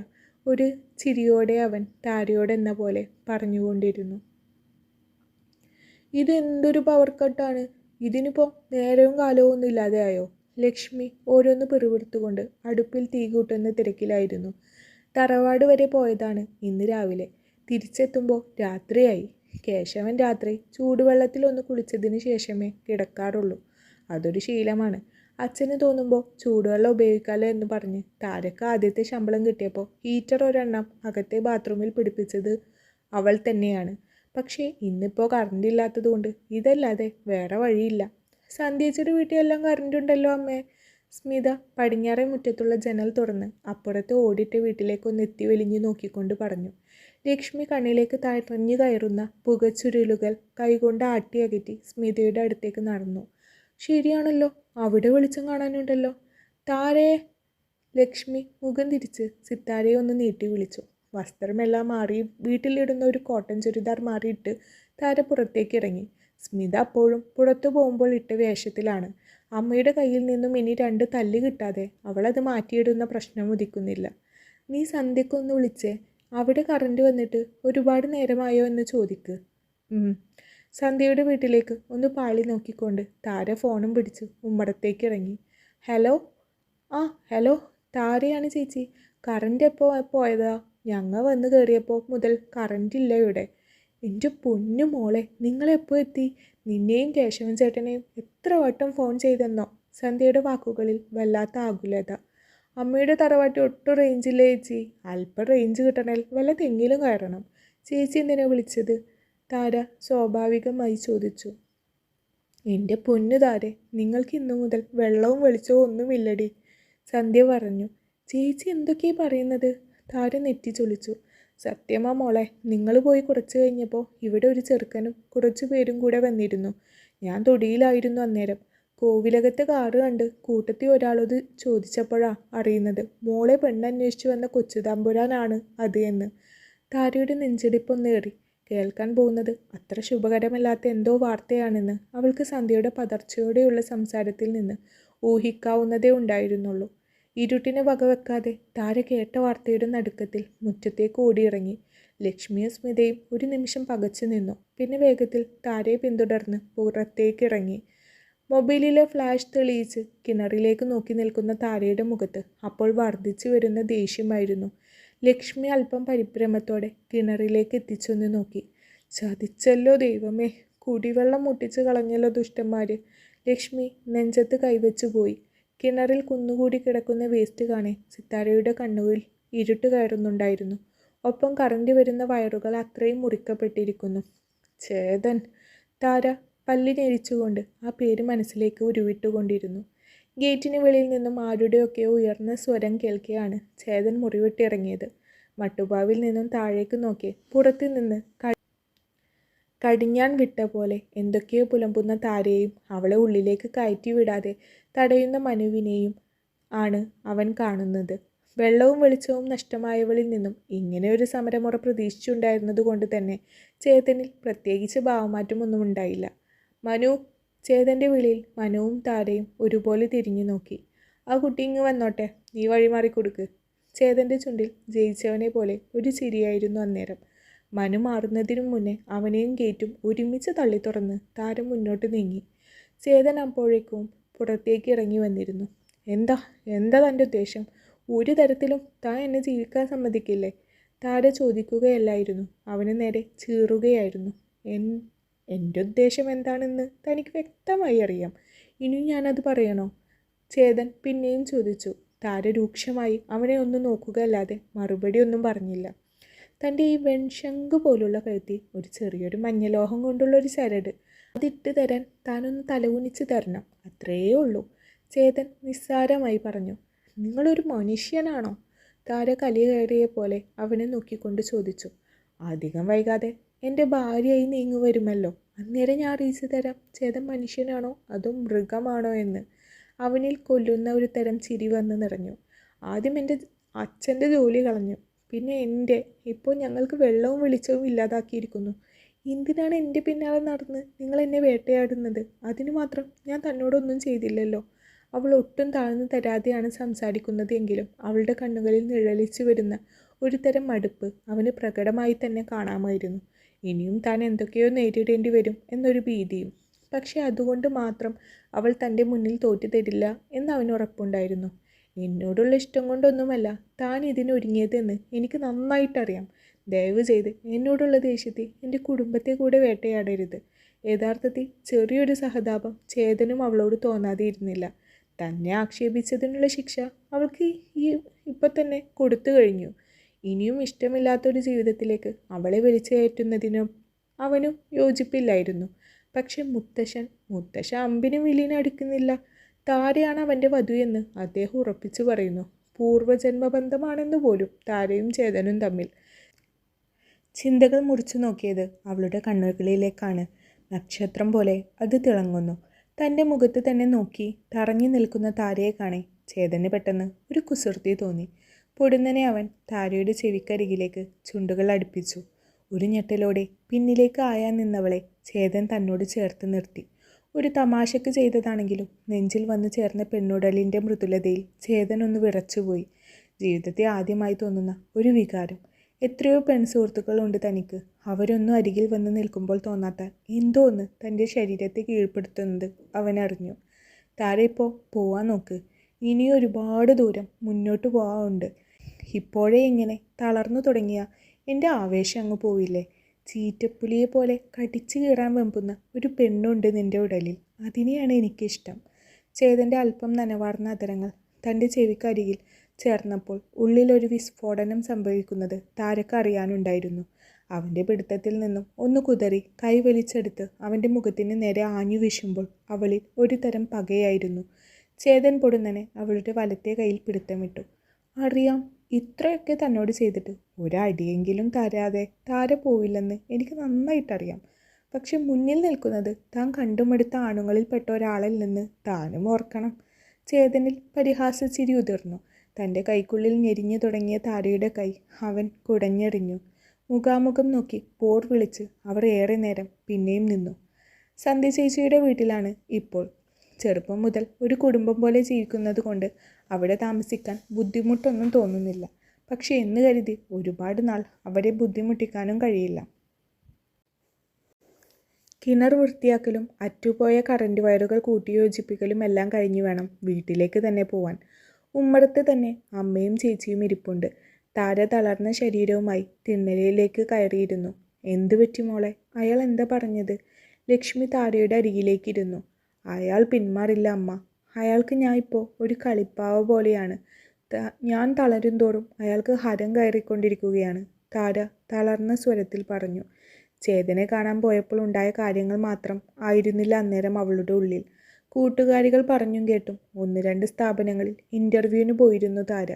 ഒരു ചിരിയോടെ അവൻ താരയോടെന്ന പോലെ പറഞ്ഞുകൊണ്ടിരുന്നു. ഇത് എന്തൊരു പവർ കട്ടാണ്! ഇതിനിപ്പോൾ നേരവും കാലവും ഒന്നും ഇല്ലാതെയായോ? ലക്ഷ്മി ഓരോന്ന് പിറുപിറുത്തുകൊണ്ട് അടുപ്പിൽ തീ കൂട്ടുന്ന തിരക്കിലായിരുന്നു. തറവാട് വരെ പോയതാണ് ഇന്ന് രാവിലെ. തിരിച്ചെത്തുമ്പോൾ രാത്രിയായി. കേശവൻ രാത്രി ചൂടുവെള്ളത്തിലൊന്ന് കുളിച്ചതിന് ശേഷമേ കിടക്കാറുള്ളൂ. അതൊരു ശീലമാണ്. അച്ഛന് തോന്നുമ്പോൾ ചൂടുവെള്ളം ഉപയോഗിക്കാമല്ലോ എന്ന് പറഞ്ഞ് താരക്ക് ആദ്യത്തെ ശമ്പളം കിട്ടിയപ്പോൾ ഹീറ്റർ ഒരെണ്ണം അകത്തെ ബാത്റൂമിൽ പിടിപ്പിച്ചത് അവൾ തന്നെയാണ്. പക്ഷേ ഇന്നിപ്പോൾ കറണ്ട് ഇല്ലാത്തതുകൊണ്ട് ഇതല്ലാതെ വേറെ വഴിയില്ല. സന്ധ്യച്ചിയുടെ വീട്ടിലെല്ലാം കറണ്ട് ഉണ്ടല്ലോ അമ്മേ. സ്മിത പടിഞ്ഞാറേ മുറ്റത്തുള്ള ജനൽ തുറന്ന് അപ്പുറത്ത് ഓടിട്ട വീട്ടിലേക്കൊന്ന് എത്തി വലിഞ്ഞു നോക്കിക്കൊണ്ട് പറഞ്ഞു. ലക്ഷ്മി കണ്ണിലേക്ക് തഴഞ്ഞു കയറുന്ന പുകച്ചുരുളുകൾ കൈകൊണ്ട് ആട്ടി അകറ്റി സ്മിതയുടെ അടുത്തേക്ക് നടന്നു. ശരിയാണല്ലോ, അവിടെ വെളിച്ചം കാണാനുണ്ടല്ലോ. താരേ! ലക്ഷ്മി മുഖം തിരിച്ച് സിത്താരയെ ഒന്ന് നീട്ടി വിളിച്ചു. വസ്ത്രമെല്ലാം മാറി വീട്ടിലിടുന്ന ഒരു കോട്ടൺ ചുരിദാർ മാറിയിട്ട് താര പുറത്തേക്ക് ഇറങ്ങി. സ്മിത അപ്പോഴും പുറത്തു പോകുമ്പോൾ ഇട്ട വേഷത്തിലാണ്. അമ്മയുടെ കയ്യിൽ നിന്നും ഇനി 2 തല്ല് കിട്ടാതെ അവളത് മാറ്റിയിടുന്ന പ്രശ്നം ഉദിക്കുന്നില്ല. നീ സന്ധ്യക്കൊന്ന് വിളിച്ചേ. അവിടെ കറണ്ട് വന്നിട്ട് ഒരുപാട് നേരമായോ എന്ന് ചോദിക്ക്. സന്ധ്യയുടെ വീട്ടിലേക്ക് ഒന്ന് പാളി നോക്കിക്കൊണ്ട് താര ഫോണും പിടിച്ച് ഉമ്മറത്തേക്ക് ഇറങ്ങി. ഹലോ. ഹലോ, താരയാണ് ചേച്ചി. കറണ്ട് എപ്പോൾ പോയതാ? ഞങ്ങൾ വന്ന് കയറിയപ്പോൾ മുതൽ കറണ്ട് ഇല്ല ഇവിടെ. എൻ്റെ പൊന്നു മോളെ, നിങ്ങളെപ്പോൾ എത്തി? നിന്നെയും കേശവൻ ചേട്ടനെയും എത്ര വട്ടം ഫോൺ ചെയ്തെന്നോ? സന്ധ്യയുടെ വാക്കുകളിൽ വല്ലാത്ത ആകുലത. അമ്മയുടെ തറവാട്ടിൽ ഒട്ടും റേഞ്ചില്ല ചേച്ചി. അല്പം റേഞ്ച് കിട്ടണമെങ്കിൽ വല്ല തെങ്ങിലും കയറണം. ചേച്ചി എന്തിനാ വിളിച്ചത്? താര സ്വാഭാവികമായി ചോദിച്ചു. എൻ്റെ പൊന്നു താരെ, നിങ്ങൾക്ക് ഇന്നു മുതൽ വെള്ളവും വെളിച്ചവും ഒന്നുമില്ലടി, സന്ധ്യ പറഞ്ഞു. ചേച്ചി എന്തൊക്കെയാ പറയുന്നത്? താര നെറ്റി ചൊളിച്ചു. സത്യമാ മോളെ, നിങ്ങൾ പോയി കുറച്ച് കഴിഞ്ഞപ്പോൾ ഇവിടെ ഒരു ചെറുക്കനും കുറച്ചു പേരും കൂടെ വന്നിരുന്നു. ഞാൻ തൊടിയിലായിരുന്നു അന്നേരം. കോവിലകത്ത് കാറ് കണ്ട് കൂട്ടത്തിൽ ഒരാളോട് ചോദിച്ചപ്പോഴാ അറിയുന്നത് മോളെ പെണ്ണന്വേഷിച്ചു വന്ന കൊച്ചുതമ്പുരാനാണ് അത് എന്ന്. താരയുടെ നെഞ്ചിടിപ്പൊന്നേറി. കേൾക്കാൻ പോകുന്നത് അത്ര ശുഭകരമല്ലാത്ത എന്തോ വാർത്തയാണെന്ന് അവൾക്ക് സന്ധ്യയുടെ പതർച്ചയോടെയുള്ള സംസാരത്തിൽ നിന്ന് ഊഹിക്കാവുന്നതേ ഉണ്ടായിരുന്നുള്ളൂ. ഇരുട്ടിനെ വകവെക്കാതെ താര കേട്ട വാർത്തയുടെ നടുക്കത്തിൽ മുറ്റത്തേക്ക് ഓടിയിറങ്ങി. ലക്ഷ്മിയും സ്മിതയും ഒരു നിമിഷം പകച്ചു നിന്നു. പിന്നെ വേഗത്തിൽ താരയെ പിന്തുടർന്ന് പുറത്തേക്ക് ഇറങ്ങി. മൊബൈലിലെ ഫ്ലാഷ് തെളിയിച്ച് കിണറിലേക്ക് നോക്കി നിൽക്കുന്ന താരയുടെ മുഖത്ത് അപ്പോൾ വർദ്ധിച്ചു വരുന്ന ദേഷ്യമായിരുന്നു. ലക്ഷ്മി അല്പം പരിഭ്രമത്തോടെ കിണറിലേക്ക് എത്തിച്ചൊന്ന് നോക്കി. ചതിച്ചല്ലോ ദൈവമേ, കുടിവെള്ളം മുട്ടിച്ച് കളഞ്ഞല്ലോ ദുഷ്ടന്മാര്. ലക്ഷ്മി നെഞ്ചത്ത് കൈവച്ചു പോയി. കിണറിൽ കുന്നുകൂടി കിടക്കുന്ന വേസ്റ്റ് കാണെ സിത്താരയുടെ കണ്ണുകളിൽ ഇരുട്ട് കയറുന്നുണ്ടായിരുന്നു. ഒപ്പം കറണ്ടി വരുന്ന വയറുകൾ അത്രയും മുറിക്കപ്പെട്ടിരിക്കുന്നു. ചേതൻ. താര പല്ലിനെരിച്ചുകൊണ്ട് ആ പേര് മനസ്സിലേക്ക് ഉരുവിട്ടുകൊണ്ടിരുന്നു. ഗേറ്റിന് വെളിയിൽ നിന്നും ആരുടെയൊക്കെ ഉയർന്ന സ്വരം കേൾക്കെയാണ് ചേതൻ മുറിവിട്ടിറങ്ങിയത്. മട്ടുപാവിൽ നിന്നും താഴേക്ക് നോക്കി പുറത്തു നിന്ന് കടിഞ്ഞാൻ വിട്ട പോലെ എന്തൊക്കെയോ പുലമ്പുന്ന താരയെയും അവളെ ഉള്ളിലേക്ക് കയറ്റി വിടാതെ തടയുന്ന മനുവിനെയും ആണ് അവൻ കാണുന്നത്. വെള്ളവും വെളിച്ചവും നഷ്ടമായവളിൽ നിന്നും ഇങ്ങനെ ഒരു സമരമുറ പ്രതീക്ഷിച്ചുണ്ടായിരുന്നത് കൊണ്ട് തന്നെ ചേതനിൽ പ്രത്യേകിച്ച് ഭാവമാറ്റമൊന്നും ഉണ്ടായില്ല. മനു. ചേതൻ്റെ വിളിയിൽ മനുവും താരയും ഒരുപോലെ തിരിഞ്ഞു നോക്കി. ആ കുട്ടി ഇങ്ങ് വന്നോട്ടെ, നീ വഴിമാറി കൊടുക്ക്. ചേതൻ്റെ ചുണ്ടിൽ ജയിച്ചവനെ പോലെ ഒരു ചിരിയായിരുന്നു അന്നേരം. മനു മാറുന്നതിനു മുന്നേ അവനെയും ഗേറ്റും ഒരുമിച്ച് തള്ളി തുറന്ന് താരം മുന്നോട്ട് നീങ്ങി. ചേതൻ അപ്പോഴേക്കും പുറത്തേക്ക് ഇറങ്ങി വന്നിരുന്നു. എന്താ തൻ്റെ ഉദ്ദേശം? ഒരു തരത്തിലും താൻ എന്നെ ജീവിക്കാൻ സമ്മതിക്കില്ലേ? താര ചോദിക്കുകയല്ലായിരുന്നു, അവന് നേരെ ചീറുകയായിരുന്നു. എൻ്റെ ഉദ്ദേശം എന്താണെന്ന് തനിക്ക് വ്യക്തമായി അറിയാം. ഇനിയും ഞാനത് പറയണോ? ചേതൻ പിന്നെയും ചോദിച്ചു. താര രൂക്ഷമായി അവനെ ഒന്ന് നോക്കുകയല്ലാതെ മറുപടി ഒന്നും പറഞ്ഞില്ല. തൻ്റെ ഈ വെൺശങ്ക് പോലുള്ള കഴുത്തിൽ ഒരു ചെറിയൊരു മഞ്ഞലോഹം കൊണ്ടുള്ളൊരു ചരട്, അതിട്ട് തരാൻ താനൊന്ന് തലകുനിച്ച് തരണം, അത്രയേ ഉള്ളൂ. ചേതൻ നിസ്സാരമായി പറഞ്ഞു. നിങ്ങളൊരു മനുഷ്യനാണോ? താര കലി കയറിയ പോലെ അവനെ നോക്കിക്കൊണ്ട് ചോദിച്ചു. അധികം വൈകാതെ എൻ്റെ ഭാര്യയായി നീങ്ങു വരുമല്ലോ, അന്നേരം ഞാൻ അറിയിച്ചു തരാം ചേതൻ മനുഷ്യനാണോ അതോ മൃഗമാണോ എന്ന്. അവനിൽ കൊല്ലുന്ന ഒരു തരം ചിരി വന്ന് നിറഞ്ഞു. ആദ്യം എൻ്റെ അച്ഛൻ്റെ ജോലി കളഞ്ഞു, പിന്നെ എൻ്റെ. ഇപ്പോൾ ഞങ്ങൾക്ക് വെള്ളവും വെളിച്ചവും ഇല്ലാതാക്കിയിരിക്കുന്നു. എന്തിനാണ് എൻ്റെ പിന്നാലെ നടന്ന് നിങ്ങൾ എന്നെ വേട്ടയാടുന്നത്? അതിനു മാത്രം ഞാൻ തന്നോടൊന്നും ചെയ്തില്ലല്ലോ. അവൾ ഒട്ടും താഴ്ന്നു തരാതെയാണ് സംസാരിക്കുന്നത് എങ്കിലും അവളുടെ കണ്ണുകളിൽ നിഴലിച്ചു വരുന്ന ഒരു തരം മടുപ്പ് അവന് പ്രകടമായി തന്നെ കാണാമായിരുന്നു. ഇനിയും താൻ എന്തൊക്കെയോ നേരിടേണ്ടി വരും എന്നൊരു ഭീതിയും. പക്ഷെ അതുകൊണ്ട് മാത്രം അവൾ തൻ്റെ മുന്നിൽ തോറ്റു തരില്ല എന്ന് അവന് ഉറപ്പുണ്ടായിരുന്നു. എന്നോടുള്ള ഇഷ്ടം കൊണ്ടൊന്നുമല്ല താൻ ഇതിനൊരുങ്ങിയതെന്ന് എനിക്ക് നന്നായിട്ടറിയാം. ദയവ് ചെയ്ത് എന്നോടുള്ള ദേഷ്യത്തിൽ എൻ്റെ കുടുംബത്തെ കൂടെ വേട്ടയാടരുത്. യഥാർത്ഥത്തിൽ ചെറിയൊരു സഹതാപം ചേതനും അവളോട് തോന്നാതെ ഇരുന്നില്ല. തന്നെ ആക്ഷേപിച്ചതിനുള്ള ശിക്ഷ അവൾക്ക് ഇപ്പം തന്നെ കൊടുത്തു കഴിഞ്ഞു. ഇനിയും ഇഷ്ടമില്ലാത്തൊരു ജീവിതത്തിലേക്ക് അവളെ വലിച്ചു കയറ്റുന്നതിനും അവനും യോജിപ്പില്ലായിരുന്നു. പക്ഷെ മുത്തശ്ശൻ അമ്പിനും വില്ലിനും അടുക്കുന്നില്ല. താരയാണ് അവൻ്റെ വധു എന്ന് അദ്ദേഹം ഉറപ്പിച്ചു പറയുന്നു. പൂർവ്വജന്മബന്ധമാണെന്ന് പോലും താരയും ചേതനും തമ്മിൽ. ചിന്തകൾ മുറിച്ചു നോക്കിയത് അവളുടെ കണ്ണുകളിലേക്കാണ്. നക്ഷത്രം പോലെ അത് തിളങ്ങുന്നു. തൻ്റെ മുഖത്ത് തന്നെ നോക്കി തറങ്ങി നിൽക്കുന്ന താരയെ കാണെ ചേതന് പെട്ടെന്ന് ഒരു കുസൃതി തോന്നി. പൊടുന്നനെ അവൻ താരയുടെ ചെവിക്കരികിലേക്ക് ചുണ്ടുകൾ അടുപ്പിച്ചു. ഒരു ഞെട്ടലോടെ പിന്നിലേക്ക് ആയാൻ നിന്നവളെ ചേതൻ തന്നോട് ചേർത്ത് നിർത്തി. ഒരു തമാശക്ക് ചെയ്തതാണെങ്കിലും നെഞ്ചിൽ വന്നു ചേർന്ന പെണ്ണുടലിൻ്റെ മൃദുലതയിൽ ചേതൻ ഒന്ന് വിറച്ചുപോയി. ജീവിതത്തെ ആദ്യമായി തോന്നുന്ന ഒരു വികാരം. എത്രയോ പെൺസുഹൃത്തുക്കളുണ്ട് തനിക്ക്. അവരൊന്നും അരികിൽ വന്ന് നിൽക്കുമ്പോൾ തോന്നാത്ത എന്തോ ഒന്ന് തൻ്റെ ശരീരത്തെ കീഴ്പ്പെടുത്തുന്നത് അവനറിഞ്ഞു. താര ഇപ്പോൾ പോവാൻ നോക്ക്. ഇനിയും ഒരുപാട് ദൂരം മുന്നോട്ട് പോകാനുണ്ട്. ഇപ്പോഴേ ഇങ്ങനെ തളർന്നു തുടങ്ങിയ എൻ്റെ ആവേശം അങ്ങ് പോവില്ലേ? ചീറ്റപ്പുലിയെ പോലെ കടിച്ചു കീറാൻ വെമ്പുന്ന ഒരു പെണ്ണുണ്ട് നിൻ്റെ ഉടലിൽ. അതിനെയാണ് എനിക്കിഷ്ടം. ചേതൻ്റെ അല്പം നനവാർന്ന അതരങ്ങൾ തൻ്റെ ചെവിക്കരികിൽ ചേർന്നപ്പോൾ ഉള്ളിലൊരു വിസ്ഫോടനം സംഭവിക്കുന്നത് താരക്ക് അറിയാനുണ്ടായിരുന്നു. അവൻ്റെ പിടുത്തത്തിൽ നിന്നും ഒന്ന് കുതറി കൈ വലിച്ചെടുത്ത് അവൻ്റെ മുഖത്തിന് നേരെ ആഞ്ഞു വീശുമ്പോൾ അവളിൽ ഒരു തരം പകയായിരുന്നു. ചേതൻ പൊടുന്നനെ അവളുടെ വലത്തെ കയ്യിൽ പിടുത്തമിട്ടു. അറിയാം, ഇത്രയൊക്കെ തന്നോട് ചെയ്തിട്ട് ഒരടിയെങ്കിലും തരാതെ താര പോവില്ലെന്ന് എനിക്ക് നന്നായിട്ടറിയാം. പക്ഷെ മുന്നിൽ നിൽക്കുന്നത് താൻ കണ്ടുമടുത്ത ആണുങ്ങളിൽപ്പെട്ട ഒരാളിൽ നിന്ന് താനും ഓർക്കണം. ചേതനിൽ പരിഹാസച്ചിരി ഉതിർന്നു. തൻ്റെ കൈക്കുള്ളിൽ ഞെരിഞ്ഞു തുടങ്ങിയ താരയുടെ കൈ അവൻ കുടഞ്ഞെറിഞ്ഞു. മുഖാമുഖം നോക്കി പോർ വിളിച്ച് അവർ ഏറെ നേരം പിന്നെയും നിന്നു. സന്ധ്യ ചേച്ചിയുടെ വീട്ടിലാണ് ഇപ്പോൾ. ചെറുപ്പം മുതൽ ഒരു കുടുംബം പോലെ ജീവിക്കുന്നത് കൊണ്ട് അവിടെ താമസിക്കാൻ ബുദ്ധിമുട്ടൊന്നും തോന്നുന്നില്ല. പക്ഷെ എന്ന് കരുതി ഒരുപാട് നാൾ അവരെ ബുദ്ധിമുട്ടിക്കാനും കഴിയില്ല. കിണർ വൃത്തിയാക്കലും അറ്റുപോയ കറണ്ട് വയറുകൾ കൂട്ടിയോജിപ്പിക്കലും എല്ലാം കഴിഞ്ഞു വേണം വീട്ടിലേക്ക് തന്നെ പോവാൻ. ഉമ്മറത്ത് തന്നെ അമ്മയും ചേച്ചിയും ഇരിപ്പുണ്ട്. താര തളർന്ന ശരീരവുമായി തിണ്ണലിലേക്ക് കയറിയിരുന്നു. എന്തു പറ്റി മോളെ? അയാൾ എന്താ പറഞ്ഞത്? ലക്ഷ്മി താരയുടെ അരികിലേക്കിരുന്നു. അയാൾ പിന്മാറില്ല അമ്മ. അയാൾക്ക് ഞാൻ ഇപ്പോൾ ഒരു കളിപ്പാവ പോലെയാണ്. ഞാൻ തളരും തോറും അയാൾക്ക് ഹരം കയറിക്കൊണ്ടിരിക്കുകയാണ്, താര തളർന്ന സ്വരത്തിൽ പറഞ്ഞു. ചേതനെ കാണാൻ പോയപ്പോൾ ഉണ്ടായ കാര്യങ്ങൾ മാത്രം ആയിരുന്നില്ല അന്നേരം അവളുടെ ഉള്ളിൽ. കൂട്ടുകാരികൾ പറഞ്ഞും കേട്ടും 1-2 സ്ഥാപനങ്ങളിൽ ഇൻ്റർവ്യൂവിന് പോയിരുന്നു താര.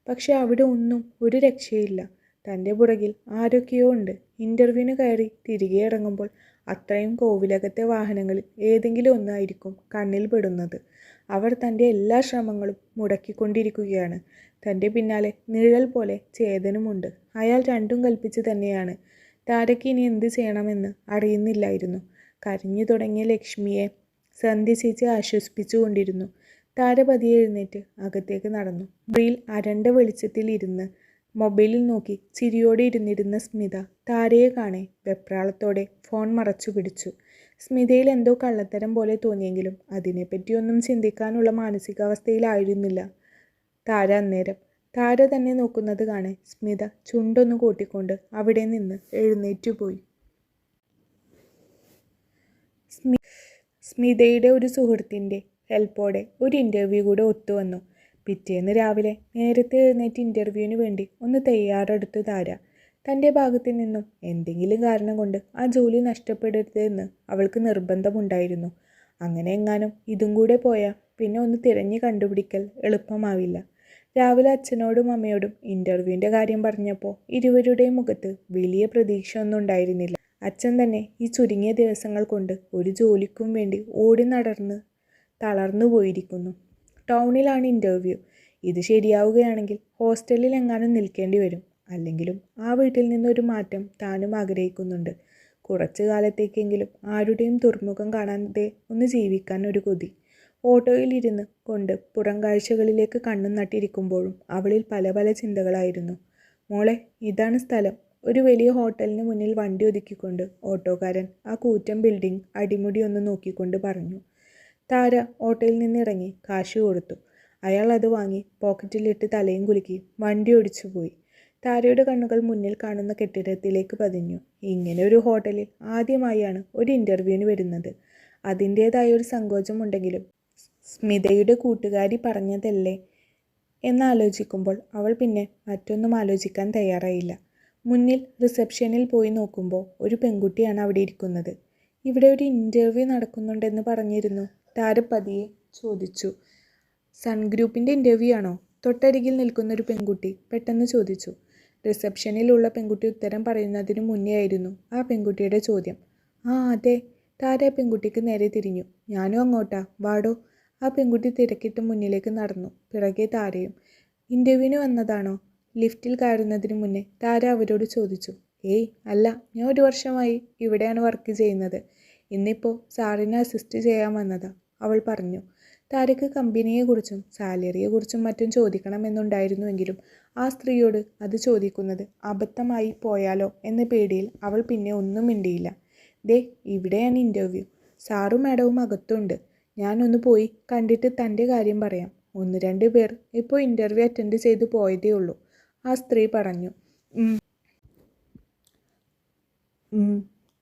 പക്ഷെ അവിടെ ഒന്നും ഒരു രക്ഷയില്ല. തൻ്റെ പുറകിൽ ആരൊക്കെയോ ഉണ്ട്. ഇൻ്റർവ്യൂവിന് കയറി തിരികെ ഇറങ്ങുമ്പോൾ അത്രയും കോവിലകത്തെ വാഹനങ്ങളിൽ ഏതെങ്കിലും ഒന്നായിരിക്കും കണ്ണിൽ പെടുന്നത്. അവർ തൻ്റെ എല്ലാ ശ്രമങ്ങളും മുടക്കിക്കൊണ്ടിരിക്കുകയാണ്. തൻ്റെ പിന്നാലെ നിഴൽ പോലെ ചേതനുമുണ്ട്. അയാൾ രണ്ടും കൽപ്പിച്ച് തന്നെയാണ്. താരയ്ക്ക് ഇനി എന്ത് ചെയ്യണമെന്ന് അറിയുന്നില്ലായിരുന്നു. കരഞ്ഞു തുടങ്ങിയ ലക്ഷ്മിയെ സന്ധ്യ ചേച്ചി ആശ്വസിപ്പിച്ചുകൊണ്ടിരുന്നു. താര പതിയെ എഴുന്നേറ്റ് അകത്തേക്ക് നടന്നു. മുറിയിൽ അരണ്ട വെളിച്ചത്തിൽ ഇരുന്ന് മൊബൈലിൽ നോക്കി ചിരിയോടെ ഇരുന്നിരുന്ന സ്മിത താരയെ കാണെ വെപ്രാളത്തോടെ ഫോൺ മറച്ചു പിടിച്ചു. സ്മിതയിൽ എന്തോ കള്ളത്തരം പോലെ തോന്നിയെങ്കിലും അതിനെപ്പറ്റിയൊന്നും ചിന്തിക്കാനുള്ള മാനസികാവസ്ഥയിലായിരുന്നില്ല താര അന്നേരം. താര തന്നെ നോക്കുന്നത് കാണെ സ്മിത ചുണ്ടൊന്നു കൂട്ടിക്കൊണ്ട് അവിടെ നിന്ന് എഴുന്നേറ്റുപോയി. സ്മിതയുടെ ഒരു സുഹൃത്തിൻ്റെ ഹെൽപ്പോടെ ഒരു ഇൻ്റർവ്യൂ കൂടെ ഒത്തുവന്നു. പിറ്റേന്ന് രാവിലെ നേരത്തെ എഴുന്നേറ്റ് ഇൻ്റർവ്യൂവിന് വേണ്ടി ഒന്ന് തയ്യാറെടുത്തു താര. തൻ്റെ ഭാഗത്തു നിന്നും എന്തെങ്കിലും കാരണം കൊണ്ട് ആ ജോലി നഷ്ടപ്പെടരുതെന്ന് അവൾക്ക് നിർബന്ധമുണ്ടായിരുന്നു. അങ്ങനെ എങ്ങാനും ഇതും കൂടെ പോയാൽ പിന്നെ ഒന്ന് തിരഞ്ഞു കണ്ടുപിടിക്കൽ എളുപ്പമാവില്ല. രാവിലെ അച്ഛനോടും അമ്മയോടും ഇൻ്റർവ്യൂവിൻ്റെ കാര്യം പറഞ്ഞപ്പോൾ ഇരുവരുടെയും മുഖത്ത് വലിയ പ്രതീക്ഷ ഒന്നും ഉണ്ടായിരുന്നില്ല. അച്ഛൻ തന്നെ ഈ ചുരുങ്ങിയ ദിവസങ്ങൾ കൊണ്ട് ഒരു ജോലിക്കും വേണ്ടി ഓടി നടന്ന് തളർന്നു പോയിരിക്കുന്നു. ടൗണിലാണ് ഇൻ്റർവ്യൂ. ഇത് ശരിയാവുകയാണെങ്കിൽ ഹോസ്റ്റലിൽ എങ്ങാനും നിൽക്കേണ്ടി വരും. അല്ലെങ്കിലും ആ വീട്ടിൽ നിന്നൊരു മാറ്റം താനും ആഗ്രഹിക്കുന്നുണ്ട്. കുറച്ചു കാലത്തേക്കെങ്കിലും ആരുടെയും ദുർമുഖം കാണാതെ ഒന്ന് ജീവിക്കാൻ ഒരു കൊതി. ഓട്ടോയിലിരുന്ന് കൊണ്ട് പുറം കാഴ്ചകളിലേക്ക് കണ്ണും നട്ടിരിക്കുമ്പോഴും അവളിൽ പല പല ചിന്തകളായിരുന്നു. മോളെ, ഇതാണ് സ്ഥലം. ഒരു വലിയ ഹോട്ടലിന് മുന്നിൽ വണ്ടി ഒതുക്കിക്കൊണ്ട് ഓട്ടോക്കാരൻ ആ കൂറ്റൻ ബിൽഡിംഗ് അടിമുടി ഒന്ന് നോക്കിക്കൊണ്ട് പറഞ്ഞു. താര ഓട്ടോയിൽ നിന്നിറങ്ങി കാശ് കൊടുത്തു. അയാൾ അത് വാങ്ങി പോക്കറ്റിലിട്ട് തലയും കുലുക്കി വണ്ടി ഓടിച്ചു പോയി. താരയുടെ കണ്ണുകൾ മുന്നിൽ കാണുന്ന കെട്ടിടത്തിലേക്ക് പതിഞ്ഞു. ഇങ്ങനെ ഒരു ഹോട്ടലിൽ ആദ്യമായാണ് ഒരു ഇൻ്റർവ്യൂവിന് വരുന്നത്. അതിൻ്റേതായ ഒരു സങ്കോചമുണ്ടെങ്കിലും സ്മിതയുടെ കൂട്ടുകാരി പറഞ്ഞതല്ലേ എന്നാലോചിക്കുമ്പോൾ അവൾ പിന്നെ മറ്റൊന്നും ആലോചിക്കാൻ തയ്യാറായില്ല. മുന്നിൽ റിസപ്ഷനിൽ പോയി നോക്കുമ്പോൾ ഒരു പെൺകുട്ടിയാണ് അവിടെ ഇരിക്കുന്നത്. ഇവിടെ ഒരു ഇൻ്റർവ്യൂ നടക്കുന്നുണ്ടെന്ന് പറഞ്ഞിരുന്നു. താര പതിയെ ചോദിച്ചു. സൺ ഗ്രൂപ്പിൻ്റെ ഇൻ്റർവ്യൂ ആണോ? തൊട്ടരികിൽ നിൽക്കുന്ന ഒരു പെൺകുട്ടി പെട്ടെന്ന് ചോദിച്ചു. റിസപ്ഷനിലുള്ള പെൺകുട്ടി ഉത്തരം പറയുന്നതിനു മുന്നേ ആയിരുന്നു ആ പെൺകുട്ടിയുടെ ചോദ്യം. ആ അതെ. താര പെൺകുട്ടിക്ക് നേരെ തിരിഞ്ഞു. ഞാനും അങ്ങോട്ടാ, വാടോ. ആ പെൺകുട്ടി തിരക്കിട്ട് മുന്നിലേക്ക് നടന്നു. പിറകെ താരയും. ഇൻ്റർവ്യൂവിന് വന്നതാണോ? ലിഫ്റ്റിൽ കയറുന്നതിന് മുന്നേ താര അവരോട് ചോദിച്ചു. ഏയ് അല്ല, ഞാൻ 1 വർഷമായി ഇവിടെയാണ് വർക്ക് ചെയ്യുന്നത്. ഇന്നിപ്പോൾ സാറിനെ അസിസ്റ്റ് ചെയ്യാൻ വന്നതാ, അവൾ പറഞ്ഞു. താരയ്ക്ക് കമ്പനിയെക്കുറിച്ചും സാലറിയെക്കുറിച്ചും മറ്റും ചോദിക്കണമെന്നുണ്ടായിരുന്നുവെങ്കിലും ആ സ്ത്രീയോട് അത് ചോദിക്കുന്നത് അബദ്ധമായി പോയാലോ എന്ന പേടിയിൽ അവൾ പിന്നെ ഒന്നും മിണ്ടിയില്ല. ദേ, ഇവിടെയാണ് ഇൻ്റർവ്യൂ. സാറും മാഡവും അകത്തുണ്ട്. ഞാനൊന്ന് പോയി കണ്ടിട്ട് തൻ്റെ കാര്യം പറയാം. 1-2 പേർ ഇപ്പോൾ ഇൻ്റർവ്യൂ അറ്റൻഡ് ചെയ്ത് പോയതേ ഉള്ളൂ, ആ സ്ത്രീ പറഞ്ഞു.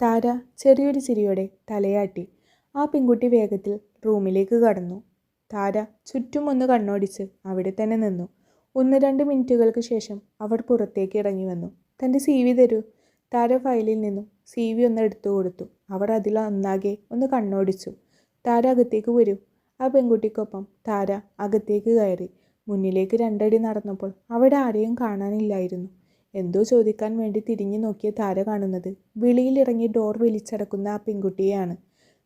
താര ചെറിയൊരു ചിരിയോടെ തലയാട്ടി. ആ പെൺകുട്ടി വേഗത്തിൽ റൂമിലേക്ക് കടന്നു. താര ചുറ്റും ഒന്ന് കണ്ണോടിച്ച് അവിടെ തന്നെ നിന്നു. 1-2 മിനിറ്റുകൾക്ക് ശേഷം അവർ പുറത്തേക്ക് ഇറങ്ങി വന്നു. തൻ്റെ CV തരൂ. താര ഫയലിൽ നിന്നും CV ഒന്ന് എടുത്തു കൊടുത്തു. അവർ അതിൽ ഒന്നാകെ ഒന്ന് കണ്ണോടിച്ചു. താര അകത്തേക്ക് വരൂ. ആ പെൺകുട്ടിക്കൊപ്പം താര അകത്തേക്ക് കയറി. മുന്നിലേക്ക് 2 അടി നടന്നപ്പോൾ അവിടെ ആരെയും കാണാനില്ലായിരുന്നു. എന്തോ ചോദിക്കാൻ വേണ്ടി തിരിഞ്ഞു നോക്കിയ താര കാണുന്നത് വെളിയിലിറങ്ങി ഡോർ വലിച്ചടക്കുന്ന ആ പെൺകുട്ടിയെയാണ്.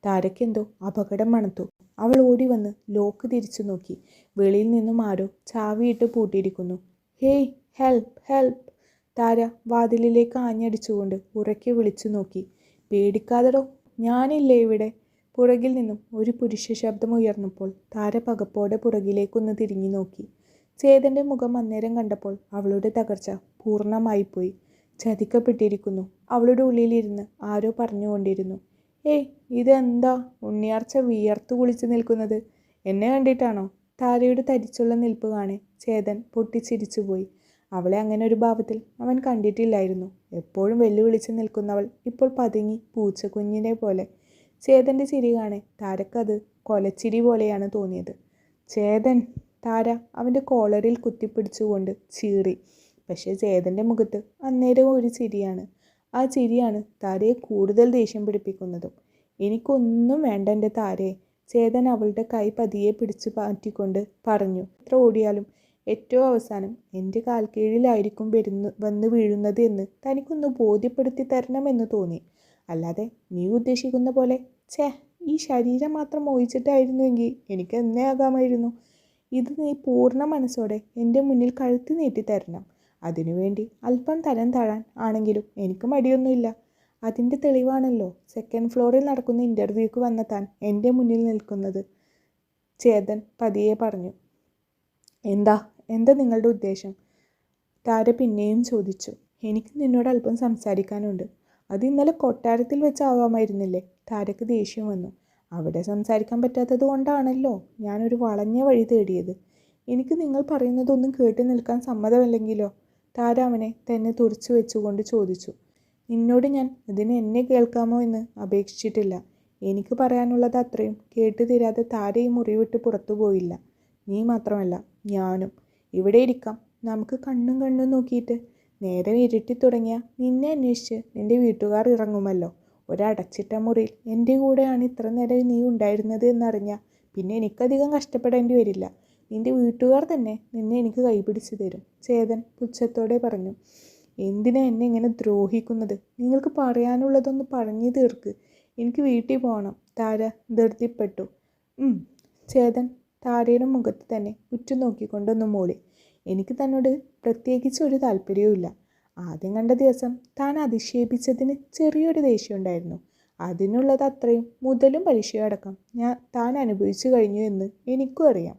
താരയ്ക്കെന്തോ അപകടം മണത്തു. അവൾ ഓടി വന്ന് ലോക്ക് തിരിച്ചു നോക്കി. വെളിയിൽ നിന്നും ആരോ ചാവിയിട്ട് പൂട്ടിയിരിക്കുന്നു. Hey, help, help! താര വാതിലിലേക്ക് ആഞ്ഞടിച്ചുകൊണ്ട് ഉറക്കെ വിളിച്ചു നോക്കി. പേടിക്കാതെടോ, ഞാനില്ലേ ഇവിടെ! പുറകിൽ നിന്നും ഒരു പുരുഷ ശബ്ദം ഉയർന്നപ്പോൾ താര പകപ്പോടെ പുറകിലേക്കൊന്ന് തിരിഞ്ഞു നോക്കി. ചേതൻ്റെ മുഖം അന്നേരം കണ്ടപ്പോൾ അവളുടെ തകർച്ച പൂർണ്ണമായിപ്പോയി. ചതിക്കപ്പെട്ടിരിക്കുന്നു, അവളുടെ ഉള്ളിലിരുന്ന് ആരോ പറഞ്ഞുകൊണ്ടിരുന്നു. ഏയ്, ഇതെന്താ ഉണ്ണിയാർച്ച വിയർത്തു കുളിച്ച് നിൽക്കുന്നത്? എന്നെ കണ്ടിട്ടാണോ? താരയുടെ തരിച്ചുള്ള നിൽപ്പ് കാണെ ചേതൻ പൊട്ടിച്ചിരിച്ചുപോയി. അവളെ അങ്ങനെ ഒരു ഭാവത്തിൽ അവൻ കണ്ടിട്ടില്ലായിരുന്നു. എപ്പോഴും വെല്ലുവിളിച്ച് നിൽക്കുന്നവൾ ഇപ്പോൾ പതുങ്ങി പൂച്ചക്കുഞ്ഞിനെ പോലെ. ചേതൻ്റെ ചിരി കാണെ താരക്കത് കൊലച്ചിരി പോലെയാണ് തോന്നിയത്. ചേതൻ! താര അവൻ്റെ കോളറിൽ കുത്തിപ്പിടിച്ചുകൊണ്ട് ചീറി. പക്ഷേ ചേതൻ്റെ മുഖത്ത് അന്നേരവും ഒരു ചിരിയാണ്. ആ ചിരിയാണ് താരയെ കൂടുതൽ ദേഷ്യം പിടിപ്പിക്കുന്നതും. എനിക്കൊന്നും വേണ്ട എൻ്റെ താരയെ, ചേതൻ അവളുടെ കൈ പതിയെ പിടിച്ചു മാറ്റിക്കൊണ്ട് പറഞ്ഞു. എത്ര ഓടിയാലും ഏറ്റവും അവസാനം എൻ്റെ കാൽക്കീഴിലായിരിക്കും വന്ന് വീഴുന്നത് എന്ന് തനിക്കൊന്ന് ബോധ്യപ്പെടുത്തി തരണമെന്ന് തോന്നി. അല്ലാതെ നീ ഉദ്ദേശിക്കുന്ന പോലെ ഈ ശരീരം മാത്രം മോഹിച്ചിട്ടായിരുന്നുവെങ്കിൽ എനിക്ക് എന്നേ ആകാമായിരുന്നു. ഇത് നീ പൂർണ്ണ മനസ്സോടെ എൻ്റെ മുന്നിൽ കഴുത്ത് നീട്ടിത്തരണം. അതിനുവേണ്ടി അല്പം തരം താഴാൻ ആണെങ്കിലും എനിക്ക് മടിയൊന്നുമില്ല. അതിൻ്റെ തെളിവാണല്ലോ 2nd ഫ്ലോറിൽ നടക്കുന്ന ഇൻ്റർവ്യൂക്ക് വന്ന താൻ എൻ്റെ മുന്നിൽ നിൽക്കുന്നത്, ചേതൻ പതിയെ പറഞ്ഞു. എന്താ നിങ്ങളുടെ ഉദ്ദേശം? താര പിന്നെയും ചോദിച്ചു. എനിക്ക് നിന്നോട് അല്പം സംസാരിക്കാനുണ്ട്. അത് ഇന്നലെ കൊട്ടാരത്തിൽ വെച്ചാവാമായിരുന്നില്ലേ? താരക്ക് ദേഷ്യം വന്നു. അവിടെ സംസാരിക്കാൻ പറ്റാത്തത് കൊണ്ടാണല്ലോ ഞാനൊരു വളഞ്ഞ വഴി തേടിയത്. എനിക്ക് നിങ്ങൾ പറയുന്നതൊന്നും കേട്ട് നിൽക്കാൻ സമ്മതമല്ലെങ്കിലോ? താര അവനെ തന്നെ തുറച്ചു വെച്ചുകൊണ്ട് ചോദിച്ചു. നിന്നോട് ഞാൻ ഇതിന് എന്നെ കേൾക്കാമോ എന്ന് അപേക്ഷിച്ചിട്ടില്ല. എനിക്ക് പറയാനുള്ളത് അത്രയും കേട്ടു തീരാതെ താര ഈ മുറി വിട്ട് പുറത്തു പോയില്ല. നീ മാത്രമല്ല, ഞാനും. ഇവിടെ ഇരിക്കാം, നമുക്ക് കണ്ണും നോക്കിയിട്ട്. നേരം ഇരുട്ടി തുടങ്ങിയ നിന്നെ അന്വേഷിച്ച് നിൻ്റെ വീട്ടുകാർ ഇറങ്ങുമല്ലോ. ഒരടച്ചിട്ട മുറിയിൽ എൻ്റെ കൂടെയാണ് ഇത്ര നേരം നീ ഉണ്ടായിരുന്നത് എന്നറിഞ്ഞാൽ പിന്നെ എനിക്കധികം കഷ്ടപ്പെടേണ്ടി വരില്ല. നിൻ്റെ വീട്ടുകാർ തന്നെ നിന്നെ എനിക്ക് കൈപിടിച്ചു തരും, ചേതൻ പുച്ഛത്തോടെ പറഞ്ഞു. എന്തിനാ എന്നെ ഇങ്ങനെ ദ്രോഹിക്കുന്നത്? നിങ്ങൾക്ക് പറയാനുള്ളതൊന്ന് പറഞ്ഞു തീർക്ക്. എനിക്ക് വീട്ടിൽ പോകണം, താര ധൃതിപ്പെട്ടു. ചേതൻ താരയുടെ മുഖത്ത് തന്നെ ഉറ്റുനോക്കിക്കൊണ്ടൊന്ന് മൂളി. എനിക്ക് തന്നോട് പ്രത്യേകിച്ച് ഒരു താല്പര്യവുമില്ല. ആദ്യം കണ്ട ദിവസം താൻ അധിക്ഷേപിച്ചതിന് ചെറിയൊരു ദേഷ്യമുണ്ടായിരുന്നു. അതിനുള്ളത് അത്രയും മുതലും പലിശയും അടക്കം താൻ അനുഭവിച്ചു കഴിഞ്ഞു എന്ന് എനിക്കും അറിയാം.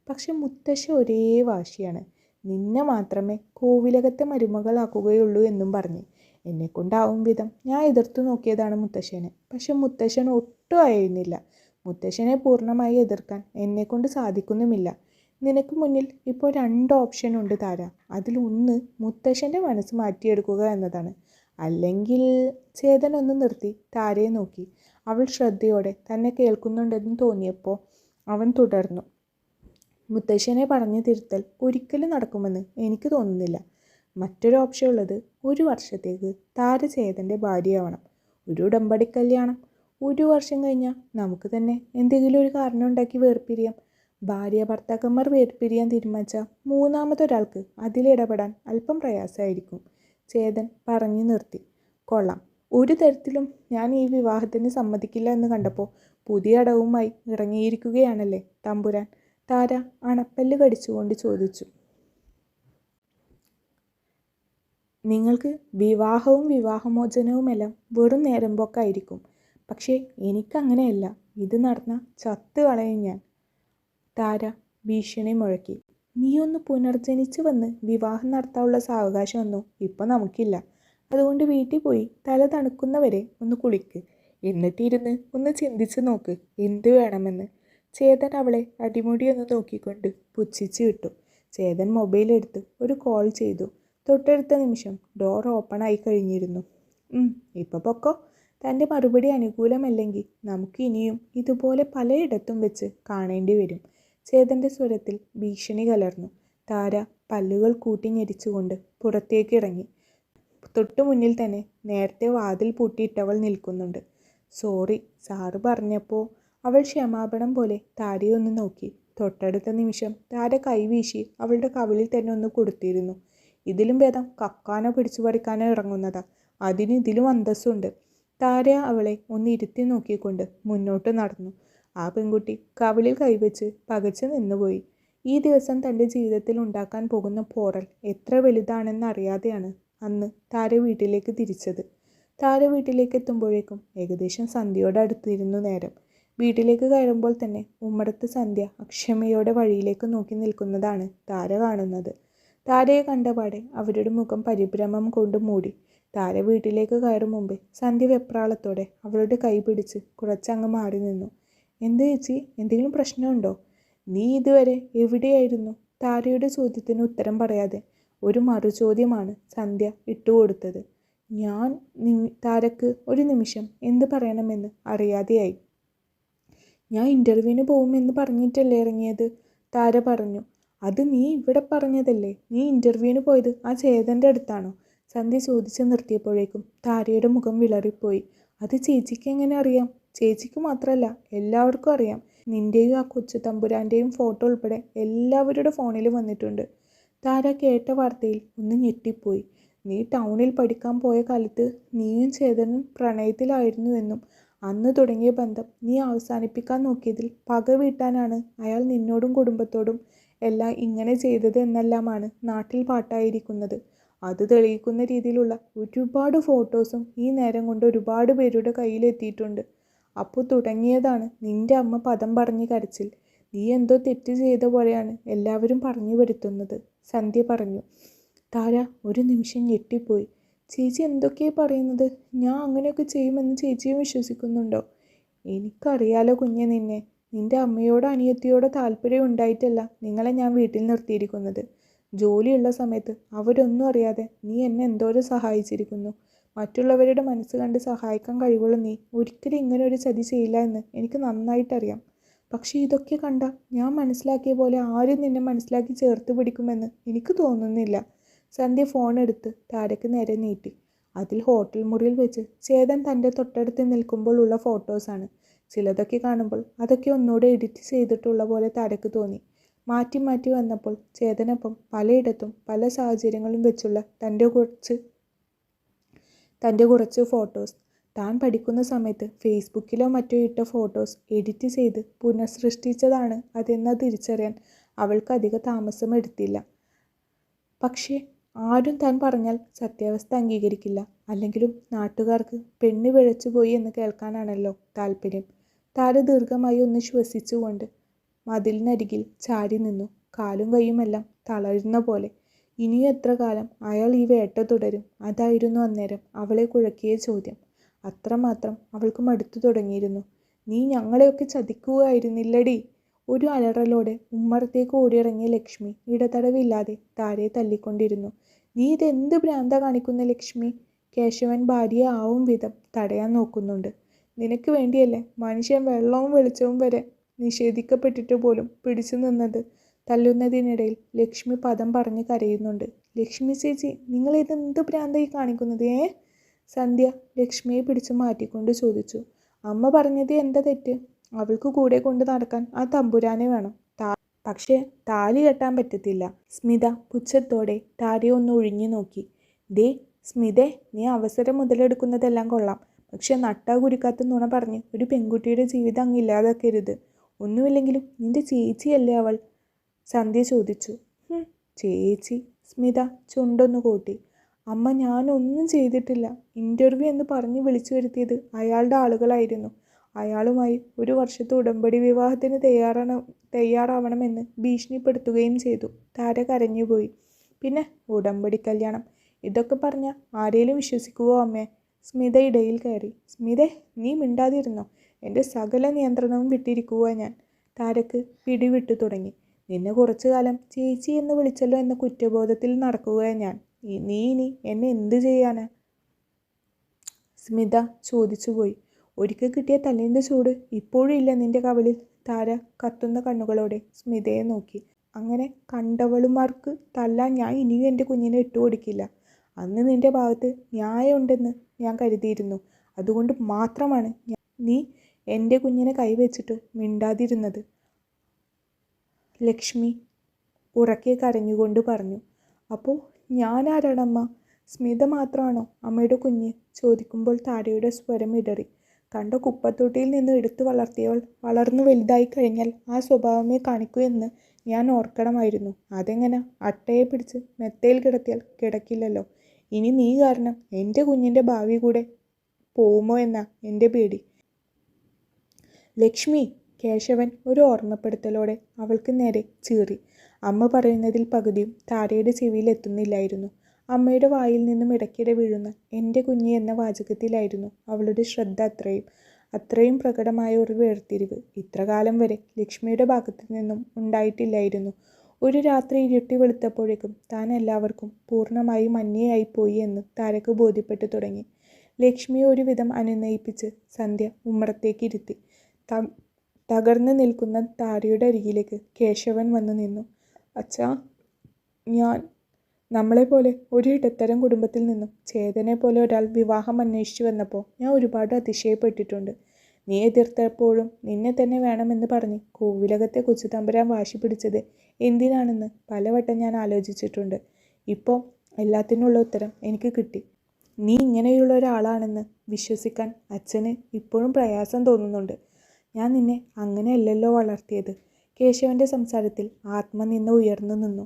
പക്ഷെ മുത്തശ്ശ ഒരേ വാശിയാണ്. നിന്നെ മാത്രമേ കോവിലകത്തെ മരുമകളാക്കുകയുള്ളൂ എന്നും പറഞ്ഞ് എന്നെക്കൊണ്ടാവും വിധം ഞാൻ എതിർത്തു നോക്കിയതാണ് മുത്തശ്ശനെ. പക്ഷെ മുത്തശ്ശൻ ഒട്ടും അയയുന്നില്ല. മുത്തശ്ശനെ പൂർണ്ണമായി എതിർക്കാൻ എന്നെക്കൊണ്ട് സാധിക്കുന്നുമില്ല. നിനക്ക് മുന്നിൽ ഇപ്പോൾ 2 ഓപ്ഷനുണ്ട് താര. അതിലൊന്ന് മുത്തശ്ശൻ്റെ മനസ്സ് മാറ്റിയെടുക്കുക എന്നതാണ്. അല്ലെങ്കിൽ ചേതൻ ഒന്ന് നിർത്തി താരയെ നോക്കി. അവൾ ശ്രദ്ധയോടെ തന്നെ കേൾക്കുന്നുണ്ടെന്ന് തോന്നിയപ്പോൾ അവൻ തുടർന്നു. മുത്തശ്ശനെ പറഞ്ഞു തിരുത്തൽ ഒരിക്കലും നടക്കുമെന്ന് എനിക്ക് തോന്നുന്നില്ല. മറ്റൊരു ഓപ്ഷൻ ഉള്ളത് 1 വർഷത്തേക്ക് താര ചേതൻ്റെ ഭാര്യയാവണം. ഒരു ഉടമ്പടി കല്യാണം. 1 വർഷം കഴിഞ്ഞാൽ നമുക്ക് തന്നെ എന്തെങ്കിലും ഒരു കാരണം ഉണ്ടാക്കി വേർപിരിയാം. ഭാര്യ ഭർത്താക്കന്മാർ വേർപിരിയാൻ തീരുമാനിച്ചാൽ മൂന്നാമതൊരാൾക്ക് അതിലിടപെടാൻ അല്പം പ്രയാസമായിരിക്കും. ചേതൻ പറഞ്ഞു നിർത്തി. കൊള്ളാം. ഒരു തരത്തിലും ഞാൻ ഈ വിവാഹത്തിന് സമ്മതിക്കില്ല എന്ന് കണ്ടപ്പോൾ പുതിയ അടവുമായി ഇറങ്ങിയിരിക്കുകയാണല്ലേ തമ്പുരാൻ? താര അണപ്പല്ല് കടിച്ചുകൊണ്ട് ചോദിച്ചു. നിങ്ങൾക്ക് വിവാഹവും വിവാഹമോചനവുമെല്ലാം വെറും നേരമ്പോക്കായിരിക്കും. പക്ഷേ എനിക്കങ്ങനെയല്ല. ഇത് നടന്നാൽ ചത്ത് കളയും ഞാൻ. താര ഭീഷണി മുഴക്കി. നീയൊന്ന് പുനർജനിച്ച് വന്ന് വിവാഹം നടത്താനുള്ള സാവകാശമൊന്നും ഇപ്പം നമുക്കില്ല. അതുകൊണ്ട് വീട്ടിൽ പോയി തല തണുക്കുന്നവരെ ഒന്ന് കുളിക്ക്. എന്നിട്ടിരുന്ന് ഒന്ന് ചിന്തിച്ച് നോക്ക് എന്ത് വേണമെന്ന്. ചേതൻ അവളെ അടിമുടിയൊന്ന് നോക്കിക്കൊണ്ട് പുച്ഛിച്ച് വിട്ടു. ചേതൻ മൊബൈലെടുത്ത് ഒരു കോൾ ചെയ്തു. തൊട്ടടുത്ത നിമിഷം ഡോർ ഓപ്പൺ ആയി കഴിഞ്ഞിരുന്നു. ഇപ്പം പൊക്കോ. തൻ്റെ മറുപടി അനുകൂലമല്ലെങ്കിൽ നമുക്ക് ഇനിയും ഇതുപോലെ പലയിടത്തും വെച്ച് കാണേണ്ടി വരും. ചേതൻ്റെ സ്വരത്തിൽ ഭീഷണി കലർന്നു. താര പല്ലുകൾ കൂട്ടി ഞെരിച്ചുകൊണ്ട് പുറത്തേക്ക് ഇറങ്ങി. തൊട്ടു മുന്നിൽ തന്നെ നേരത്തെ വാതിൽ പൂട്ടിയിട്ടവൾ നിൽക്കുന്നുണ്ട്. സോറി, സാറ് പറഞ്ഞപ്പോൾ. അവൾ ക്ഷമാപണം പോലെ താരയെ ഒന്ന് നോക്കി. തൊട്ടടുത്ത നിമിഷം താര കൈവീശി അവളുടെ കവിളിൽ തന്നെ ഒന്ന് കൊടുത്തിരുന്നു. ഇതിലും ഭേദം കക്കാനോ പിടിച്ചു പറിക്കാനോ ഇറങ്ങുന്നതാ. അതിന് ഇതിലും അന്തസ്സുണ്ട്. താര അവളെ ഒന്ന് ഇരുത്തി നോക്കിക്കൊണ്ട് മുന്നോട്ട് നടന്നു. ആ പെൺകുട്ടി കവിളിൽ കൈവച്ച് പകച്ച് നിന്നുപോയി. ഈ ദിവസം തൻ്റെ ജീവിതത്തിൽ ഉണ്ടാക്കാൻ പോകുന്ന പോറൽ എത്ര വലുതാണെന്ന് അറിയാതെയാണ് അന്ന് താര വീട്ടിലേക്ക് തിരിച്ചത്. താര വീട്ടിലേക്ക് എത്തുമ്പോഴേക്കും ഏകദേശം സന്ധ്യയോട് അടുത്തിരുന്നു നേരം. വീട്ടിലേക്ക് കയറുമ്പോൾ തന്നെ ഉമ്മറത്ത് സന്ധ്യ അക്ഷമയോടെ വഴിയിലേക്ക് നോക്കി നിൽക്കുന്നതാണ് താര കാണുന്നത്. താരയെ കണ്ടപാടെ അവരുടെ മുഖം പരിഭ്രമം കൊണ്ട് മൂടി. താര വീട്ടിലേക്ക് കയറും മുമ്പേ സന്ധ്യ വെപ്രാളത്തോടെ അവളുടെ കൈ പിടിച്ച് കുറച്ചങ്ങ് മാറി നിന്നു. എന്ത് ചേച്ചി, എന്തെങ്കിലും പ്രശ്നമുണ്ടോ? നീ ഇതുവരെ എവിടെയായിരുന്നു? താരയുടെ ചോദ്യത്തിന് ഉത്തരം പറയാതെ ഒരു മറുചോദ്യമാണ് സന്ധ്യ ഇട്ടുകൊടുത്തത്. ഞാൻ താരക്ക് ഒരു നിമിഷം എന്ത് പറയണമെന്ന് അറിയാതെയായി. ഞാൻ ഇൻ്റർവ്യൂവിന് പോകുമെന്ന് പറഞ്ഞിട്ടല്ലേ ഇറങ്ങിയത്? താര പറഞ്ഞു. അത് നീ ഇവിടെ പറഞ്ഞതല്ലേ. നീ ഇൻ്റർവ്യൂവിന് പോയത് ആ ചേതൻ്റെ അടുത്താണോ? സന്ധ്യ ചോദിച്ച് നിർത്തിയപ്പോഴേക്കും താരയുടെ മുഖം വിളറിപ്പോയി. അത് ചേച്ചിക്ക് എങ്ങനെ അറിയാം? ചേച്ചിക്ക് മാത്രമല്ല, എല്ലാവർക്കും അറിയാം. നിൻ്റെയും ആ കൊച്ചു തമ്പുരാൻ്റെയും ഫോട്ടോ ഉൾപ്പെടെ എല്ലാവരുടെ ഫോണിലും വന്നിട്ടുണ്ട്. താര കേട്ട വാർത്തയിൽ ഒന്ന് ഞെട്ടിപ്പോയി. നീ ടൗണിൽ പഠിക്കാൻ പോയ കാലത്ത് നീയും ചേതനും പ്രണയത്തിലായിരുന്നുവെന്നും അന്ന് തുടങ്ങിയ ബന്ധം നീ അവസാനിപ്പിക്കാൻ നോക്കിയതിൽ പക വീട്ടാനാണ് അയാൾ നിന്നോടും കുടുംബത്തോടും എല്ലാം ഇങ്ങനെ ചെയ്തത് എന്നെല്ലാമാണ് നാട്ടിൽ പാട്ടായിരിക്കുന്നത്. അത് തെളിയിക്കുന്ന രീതിയിലുള്ള ഒരുപാട് ഫോട്ടോസും ഈ നേരം കൊണ്ട് ഒരുപാട് പേരുടെ കയ്യിലെത്തിയിട്ടുണ്ട്. അപ്പോൾ തുടങ്ങിയതാണ് നിൻ്റെ അമ്മ പദം പറഞ്ഞ് കരച്ചിൽ. നീ എന്തോ തെറ്റ് ചെയ്ത പോലെയാണ് എല്ലാവരും പറഞ്ഞു വരുത്തുന്നത്, സന്ധ്യ പറഞ്ഞു. താര ഒരു നിമിഷം ഞെട്ടിപ്പോയി. ചേച്ചി എന്തൊക്കെയാണ് പറയുന്നത്? ഞാൻ അങ്ങനെയൊക്കെ ചെയ്യുമെന്ന് ചേച്ചിയും വിശ്വസിക്കുന്നുണ്ടോ? എനിക്കറിയാലോ കുഞ്ഞെ നിന്നെ. നിൻ്റെ അമ്മയോടോ അനിയത്തിയോടോ താല്പര്യം ഉണ്ടായിട്ടല്ല നിങ്ങളെ ഞാൻ വീട്ടിൽ നിർത്തിയിരിക്കുന്നത്. ജോലിയുള്ള സമയത്ത് അവരൊന്നും അറിയാതെ നീ എന്നെ എന്തോരം സഹായിച്ചിരിക്കുന്നു. മറ്റുള്ളവരുടെ മനസ്സ് കണ്ട് സഹായിക്കാൻ കഴിവുള്ള നീ ഒരിക്കലും ഇങ്ങനെ ഒരു ചതി ചെയ്യില്ല എന്ന് എനിക്ക് നന്നായിട്ടറിയാം. പക്ഷേ ഇതൊക്കെ കണ്ട ഞാൻ മനസ്സിലാക്കിയ പോലെ ആരും നിന്നെ മനസ്സിലാക്കി ചേർത്ത് പിടിക്കുമെന്ന് എനിക്ക് തോന്നുന്നില്ല. സന്ധ്യ ഫോൺ എടുത്ത് താരക്ക് നേരെ നീട്ടി. അതിൽ ഹോട്ടൽ മുറിയിൽ വെച്ച് ചേതൻ തൻ്റെ തൊട്ടടുത്ത് നിൽക്കുമ്പോൾ ഉള്ള ഫോട്ടോസാണ്. ചിലതൊക്കെ കാണുമ്പോൾ അതൊക്കെ ഒന്നുകൂടെ എഡിറ്റ് ചെയ്തിട്ടുള്ള പോലെ താരക്ക് തോന്നി. മാറ്റി മാറ്റി വന്നപ്പോൾ ചേതനൊപ്പം പലയിടത്തും പല സാഹചര്യങ്ങളും വെച്ചുള്ള തൻ്റെ കുറച്ച് ഫോട്ടോസ്. താൻ പഠിക്കുന്ന സമയത്ത് ഫേസ്ബുക്കിലോ മറ്റോ ഇട്ട ഫോട്ടോസ് എഡിറ്റ് ചെയ്ത് പുനഃസൃഷ്ടിച്ചതാണ് അതെന്ന് തിരിച്ചറിയാൻ അവൾക്ക് അധിക താമസം എടുത്തില്ല. പക്ഷേ ആരും താൻ പറഞ്ഞാൽ സത്യാവസ്ഥ അംഗീകരിക്കില്ല. അല്ലെങ്കിലും നാട്ടുകാർക്ക് പെണ്ണ് പിഴച്ചുപോയി എന്ന് കേൾക്കാനാണല്ലോ താല്പര്യം. താര ദീർഘമായി ഒന്ന് ശ്വസിച്ചുകൊണ്ട് മതിലിനരികിൽ ചാരി നിന്നു. കാലും കൈയുമെല്ലാം തളരുന്ന പോലെ. ഇനിയും എത്ര കാലം അയാൾ ഈ വേട്ട തുടരും? അതായിരുന്നു അന്നേരം അവളെ കുഴക്കിയ ചോദ്യം. അത്രമാത്രം അവൾക്ക് മടുത്തു തുടങ്ങിയിരുന്നു. നീ ഞങ്ങളെയൊക്കെ ചതിക്കുകയായിരുന്നില്ലടി. ഒരു അലറലോടെ ഉമ്മറത്തേക്ക് ഓടിയിറങ്ങിയ ലക്ഷ്മി ഇടതടവില്ലാതെ താരയെ തല്ലിക്കൊണ്ടിരുന്നു. നീ ഇതെന്ത് ഭ്രാന്ത കാണിക്കുന്ന ലക്ഷ്മി? കേശവൻ ഭാര്യയെ ആവും വിധം തടയാൻ നോക്കുന്നുണ്ട്. നിനക്ക് വേണ്ടിയല്ലേ മനുഷ്യൻ വെള്ളവും വെളിച്ചവും വരെ നിഷേധിക്കപ്പെട്ടിട്ട് പോലും പിടിച്ചു നിന്നത്. തല്ലുന്നതിനിടയിൽ ലക്ഷ്മി പദം പറഞ്ഞ് കരയുന്നുണ്ട്. ലക്ഷ്മി ചേച്ചി, നിങ്ങൾ ഇതെന്ത് ഭ്രാന്തായി കാണിക്കുന്നത്? സന്ധ്യ ലക്ഷ്മിയെ പിടിച്ചു മാറ്റിക്കൊണ്ട് ചോദിച്ചു. അമ്മ പറഞ്ഞത് എന്താ തെറ്റ്? അവൾക്ക് കൂടെ കൊണ്ട് നടക്കാൻ ആ തമ്പുരാനെ വേണം. പക്ഷേ താലി കെട്ടാൻ പറ്റത്തില്ല. സ്മിത പുച്ഛത്തോടെ താരയെ ഒന്ന് ഒഴിഞ്ഞു നോക്കി. ദേ സ്മിതേ, നീ അവസരം മുതലെടുക്കുന്നതെല്ലാം കൊള്ളാം. പക്ഷെ നട്ടാ കുരുക്കാത്ത നുണ പറഞ്ഞ് ഒരു പെൺകുട്ടിയുടെ ജീവിതം അങ്ങ് ഇല്ലാതാക്കരുത്. ഒന്നുമില്ലെങ്കിലും നിന്റെ ചേച്ചിയല്ലേ അവൾ? സന്ധ്യ ചോദിച്ചു. ചേച്ചി? സ്മിത ചുണ്ടൊന്നു കൂട്ടി. അമ്മ, ഞാനൊന്നും ചെയ്തിട്ടില്ല. ഇൻ്റർവ്യൂ എന്ന് പറഞ്ഞ് വിളിച്ചു വരുത്തിയത് അയാളുടെ ആളുകളായിരുന്നു. അയാളുമായി ഒരു വർഷത്തെ ഉടമ്പടി വിവാഹത്തിന് തയ്യാറാവണമെന്ന് ഭീഷണിപ്പെടുത്തുകയും ചെയ്തു. താര കരഞ്ഞുപോയി. പിന്നെ ഉടമ്പടി കല്യാണം? ഇതൊക്കെ പറഞ്ഞാൽ ആരേലും വിശ്വസിക്കുവോ അമ്മേ? സ്മിത ഇടയിൽ കയറി. സ്മിതേ, നീ മിണ്ടാതിരുന്നോ? എൻ്റെ സകല നിയന്ത്രണവും വിട്ടിരിക്കുക ഞാൻ. താരക്ക് പിടിവിട്ടു തുടങ്ങി. നിന്നെ കുറച്ചു കാലം ചേച്ചി എന്ന് വിളിച്ചല്ലോ എന്ന കുറ്റബോധത്തിൽ നടക്കുകയാണ് ഞാൻ. നീ ഇനി എന്നെ എന്ത് ചെയ്യാനാ? സ്മിത ചോദിച്ചുപോയി. ഒരിക്കൽ കിട്ടിയ തല്ലിൻ്റെ ചൂട് ഇപ്പോഴും ഇല്ല നിന്റെ കവളിൽ? താര കത്തുന്ന കണ്ണുകളോടെ സ്മിതയെ നോക്കി. അങ്ങനെ കണ്ടവളുമാർക്ക് തല്ലാൻ ഞാൻ ഇനിയും എൻ്റെ കുഞ്ഞിനെ ഇട്ടുകൊടുക്കില്ല. അന്ന് നിന്റെ ഭാഗത്ത് ന്യായമുണ്ടെന്ന് ഞാൻ കരുതിയിരുന്നു. അതുകൊണ്ട് മാത്രമാണ് നീ എൻ്റെ കുഞ്ഞിനെ കൈവച്ചിട്ട് മിണ്ടാതിരുന്നത്. ലക്ഷ്മി ഉറക്കെ കരഞ്ഞുകൊണ്ട് പറഞ്ഞു. അപ്പോൾ ഞാനാരാണമ്മ? സ്മിത മാത്രമാണോ അമ്മയുടെ കുഞ്ഞ്? ചോദിക്കുമ്പോൾ താരയുടെ സ്വരം ഇടറി. കണ്ട കുപ്പത്തൊട്ടിയിൽ നിന്ന് എടുത്തു വളർത്തിയവൾ വളർന്നു വലുതായി കഴിഞ്ഞാൽ ആ സ്വഭാവമേ കാണിക്കൂ എന്ന് ഞാൻ ഓർക്കണമായിരുന്നു. അതെങ്ങനെ? അട്ടയെ പിടിച്ച് മെത്തയിൽ കിടത്തിയാൽ കിടക്കില്ലല്ലോ. ഇനി നീ കാരണം എൻ്റെ കുഞ്ഞിൻ്റെ ഭാവി കൂടെ പോവുമോ എന്നാ എൻ്റെ പേടി. ലക്ഷ്മി! കേശവൻ ഒരു ഓർമ്മപ്പെടുത്തലോടെ അവൾക്ക് നേരെ ചീറി. അമ്മ പറയുന്നതിൽ പകുതിയും താരയുടെ ചെവിയിൽ എത്തുന്നില്ലായിരുന്നു. അമ്മയുടെ വായിൽ നിന്നും ഇടയ്ക്കിടെ വീഴുന്ന എൻ്റെ കുഞ്ഞ് എന്ന വാചകത്തിലായിരുന്നു അവളുടെ ശ്രദ്ധ. അത്രയും പ്രകടമായ ഒരു വേർതിരിവ് ഇത്രകാലം വരെ ലക്ഷ്മിയുടെ ഭാഗത്തു നിന്നും ഉണ്ടായിട്ടില്ലായിരുന്നു. ഒരു രാത്രി ഇരുട്ടി വെളുത്തപ്പോഴേക്കും താൻ എല്ലാവർക്കും പൂർണ്ണമായും അന്യയായിപ്പോയി എന്ന് താരക്ക് ബോധ്യപ്പെട്ടു തുടങ്ങി. ലക്ഷ്മിയെ ഒരുവിധം അനുനയിപ്പിച്ച് സന്ധ്യ ഉമ്മറത്തേക്ക് ഇരുത്തി. തകർന്നു നിൽക്കുന്ന താരയുടെ അരികിലേക്ക് കേശവൻ വന്നു നിന്നു. അച്ഛാ, നമ്മളെപ്പോലെ ഒരു ഇടത്തരം കുടുംബത്തിൽ നിന്നും ചേതനെ പോലെ ഒരാൾ വിവാഹം അന്വേഷിച്ചു വന്നപ്പോൾ ഞാൻ ഒരുപാട് അതിശയപ്പെട്ടിട്ടുണ്ട്. നീ എതിർത്തപ്പോഴും നിന്നെ തന്നെ വേണമെന്ന് പറഞ്ഞ് കോവിലകത്തെ കൊച്ചുതമ്പുരാൻ വാശി പിടിച്ചത് എന്തിനാണെന്ന് പലവട്ടം ഞാൻ ആലോചിച്ചിട്ടുണ്ട്. ഇപ്പോൾ എല്ലാത്തിനുള്ള ഉത്തരം എനിക്ക് കിട്ടി. നീ ഇങ്ങനെയുള്ള ഒരാളാണെന്ന് വിശ്വസിക്കാൻ അച്ഛന് ഇപ്പോഴും പ്രയാസം തോന്നുന്നുണ്ട്. ഞാൻ നിന്നെ അങ്ങനെയല്ലല്ലോ വളർത്തിയത്. കേശവൻ്റെ സംസാരത്തിൽ ആത്മനിന്ദ ഉയർന്നു നിന്നു.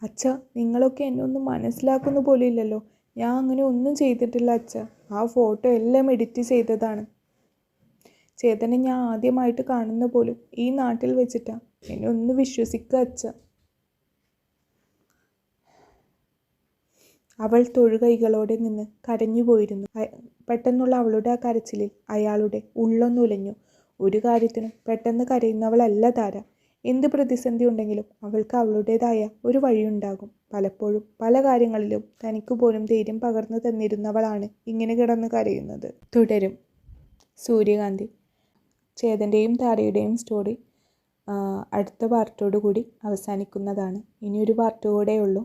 അച്ഛ, നിങ്ങളൊക്കെ എന്നെ ഒന്നും മനസ്സിലാക്കുന്ന പോലും ഇല്ലല്ലോ. ഞാൻ അങ്ങനെ ഒന്നും ചെയ്തിട്ടില്ല അച്ഛ. ആ ഫോട്ടോ എല്ലാം എഡിറ്റ് ചെയ്തതാണ്. ചേതനെ ഞാൻ ആദ്യമായിട്ട് കാണുന്ന പോലും ഈ നാട്ടിൽ വെച്ചിട്ടാണ്. എന്നെ ഒന്ന് വിശ്വസിക്കുക അച്ഛ. അവൾ തൊഴുകൈകളോടെ നിന്ന് കരഞ്ഞുപോയിരുന്നു. പെട്ടെന്നുള്ള അവളുടെ ആ കരച്ചിലിൽ അയാളുടെ ഉള്ളൊന്നുലഞ്ഞു. ഒരു കാര്യത്തിനും പെട്ടെന്ന് കരയുന്നവളല്ല താര. എന്ത് പ്രതിസന്ധി ഉണ്ടെങ്കിലും അവൾക്ക് അവളുടേതായ ഒരു വഴിയുണ്ടാകും. പലപ്പോഴും പല കാര്യങ്ങളിലും തനിക്ക് പോലും ധൈര്യം പകർന്നു തന്നിരുന്നവളാണ് ഇങ്ങനെ കിടന്ന് കരയുന്നത്. തുടരും. സൂര്യകാന്തി. ചേതൻ്റെയും താരയുടെയും സ്റ്റോറി അടുത്ത പാർട്ടോടു കൂടി അവസാനിക്കുന്നതാണ്. ഇനിയൊരു പാർട്ട് കൂടെ ഉള്ളൂ.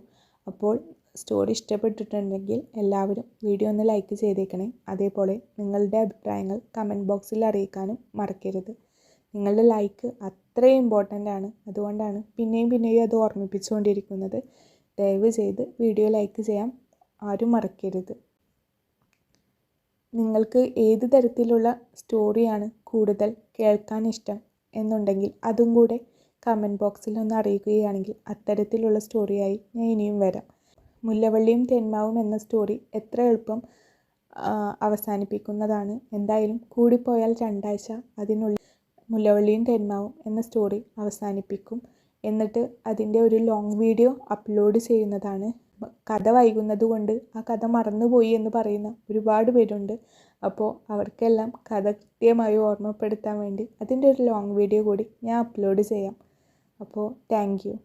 അപ്പോൾ സ്റ്റോറി ഇഷ്ടപ്പെട്ടിട്ടുണ്ടെങ്കിൽ എല്ലാവരും വീഡിയോ ഒന്ന് ലൈക്ക് ചെയ്തേക്കണേ. അതേപോലെ നിങ്ങളുടെ അഭിപ്രായങ്ങൾ കമൻറ്റ് ബോക്സിൽ അറിയിക്കാനും മറക്കരുത്. നിങ്ങളുടെ ലൈക്ക് അത്രയും ഇമ്പോർട്ടൻ്റ് ആണ്. അതുകൊണ്ടാണ് പിന്നെയും അത് ഓർമ്മിപ്പിച്ചുകൊണ്ടിരിക്കുന്നത്. ദയവ് ചെയ്ത് വീഡിയോ ലൈക്ക് ചെയ്യാൻ ആരും മറക്കരുത്. നിങ്ങൾക്ക് ഏത് തരത്തിലുള്ള സ്റ്റോറിയാണ് കൂടുതൽ കേൾക്കാൻ ഇഷ്ടം എന്നുണ്ടെങ്കിൽ അതും കൂടെ കമൻറ്റ് ബോക്സിൽ ഒന്ന് അറിയിക്കുകയാണെങ്കിൽ അത്തരത്തിലുള്ള സ്റ്റോറിയായി ഞാൻ ഇനിയും വരാം. മുല്ലവള്ളിയും തെന്മാവും എന്ന സ്റ്റോറി എത്ര എളുപ്പം അവസാനിപ്പിക്കുന്നതാണ്. എന്തായാലും കൂടിപ്പോയാൽ 2 ആഴ്ച അതിനുള്ളിൽ മുല്ലവള്ളിയും തെന്മാവും എന്ന സ്റ്റോറി അവസാനിപ്പിക്കും. എന്നിട്ട് അതിൻ്റെ ഒരു ലോങ് വീഡിയോ അപ്ലോഡ് ചെയ്യുന്നതാണ്. കഥ വൈകുന്നത് കൊണ്ട് ആ കഥ മറന്നുപോയി എന്ന് പറയുന്ന ഒരുപാട് പേരുണ്ട്. അപ്പോൾ അവർക്കെല്ലാം കഥ കൃത്യമായി ഓർമ്മപ്പെടുത്താൻ വേണ്ടി അതിൻ്റെ ഒരു ലോങ് വീഡിയോ കൂടി ഞാൻ അപ്ലോഡ് ചെയ്യാം. അപ്പോൾ താങ്ക് യു.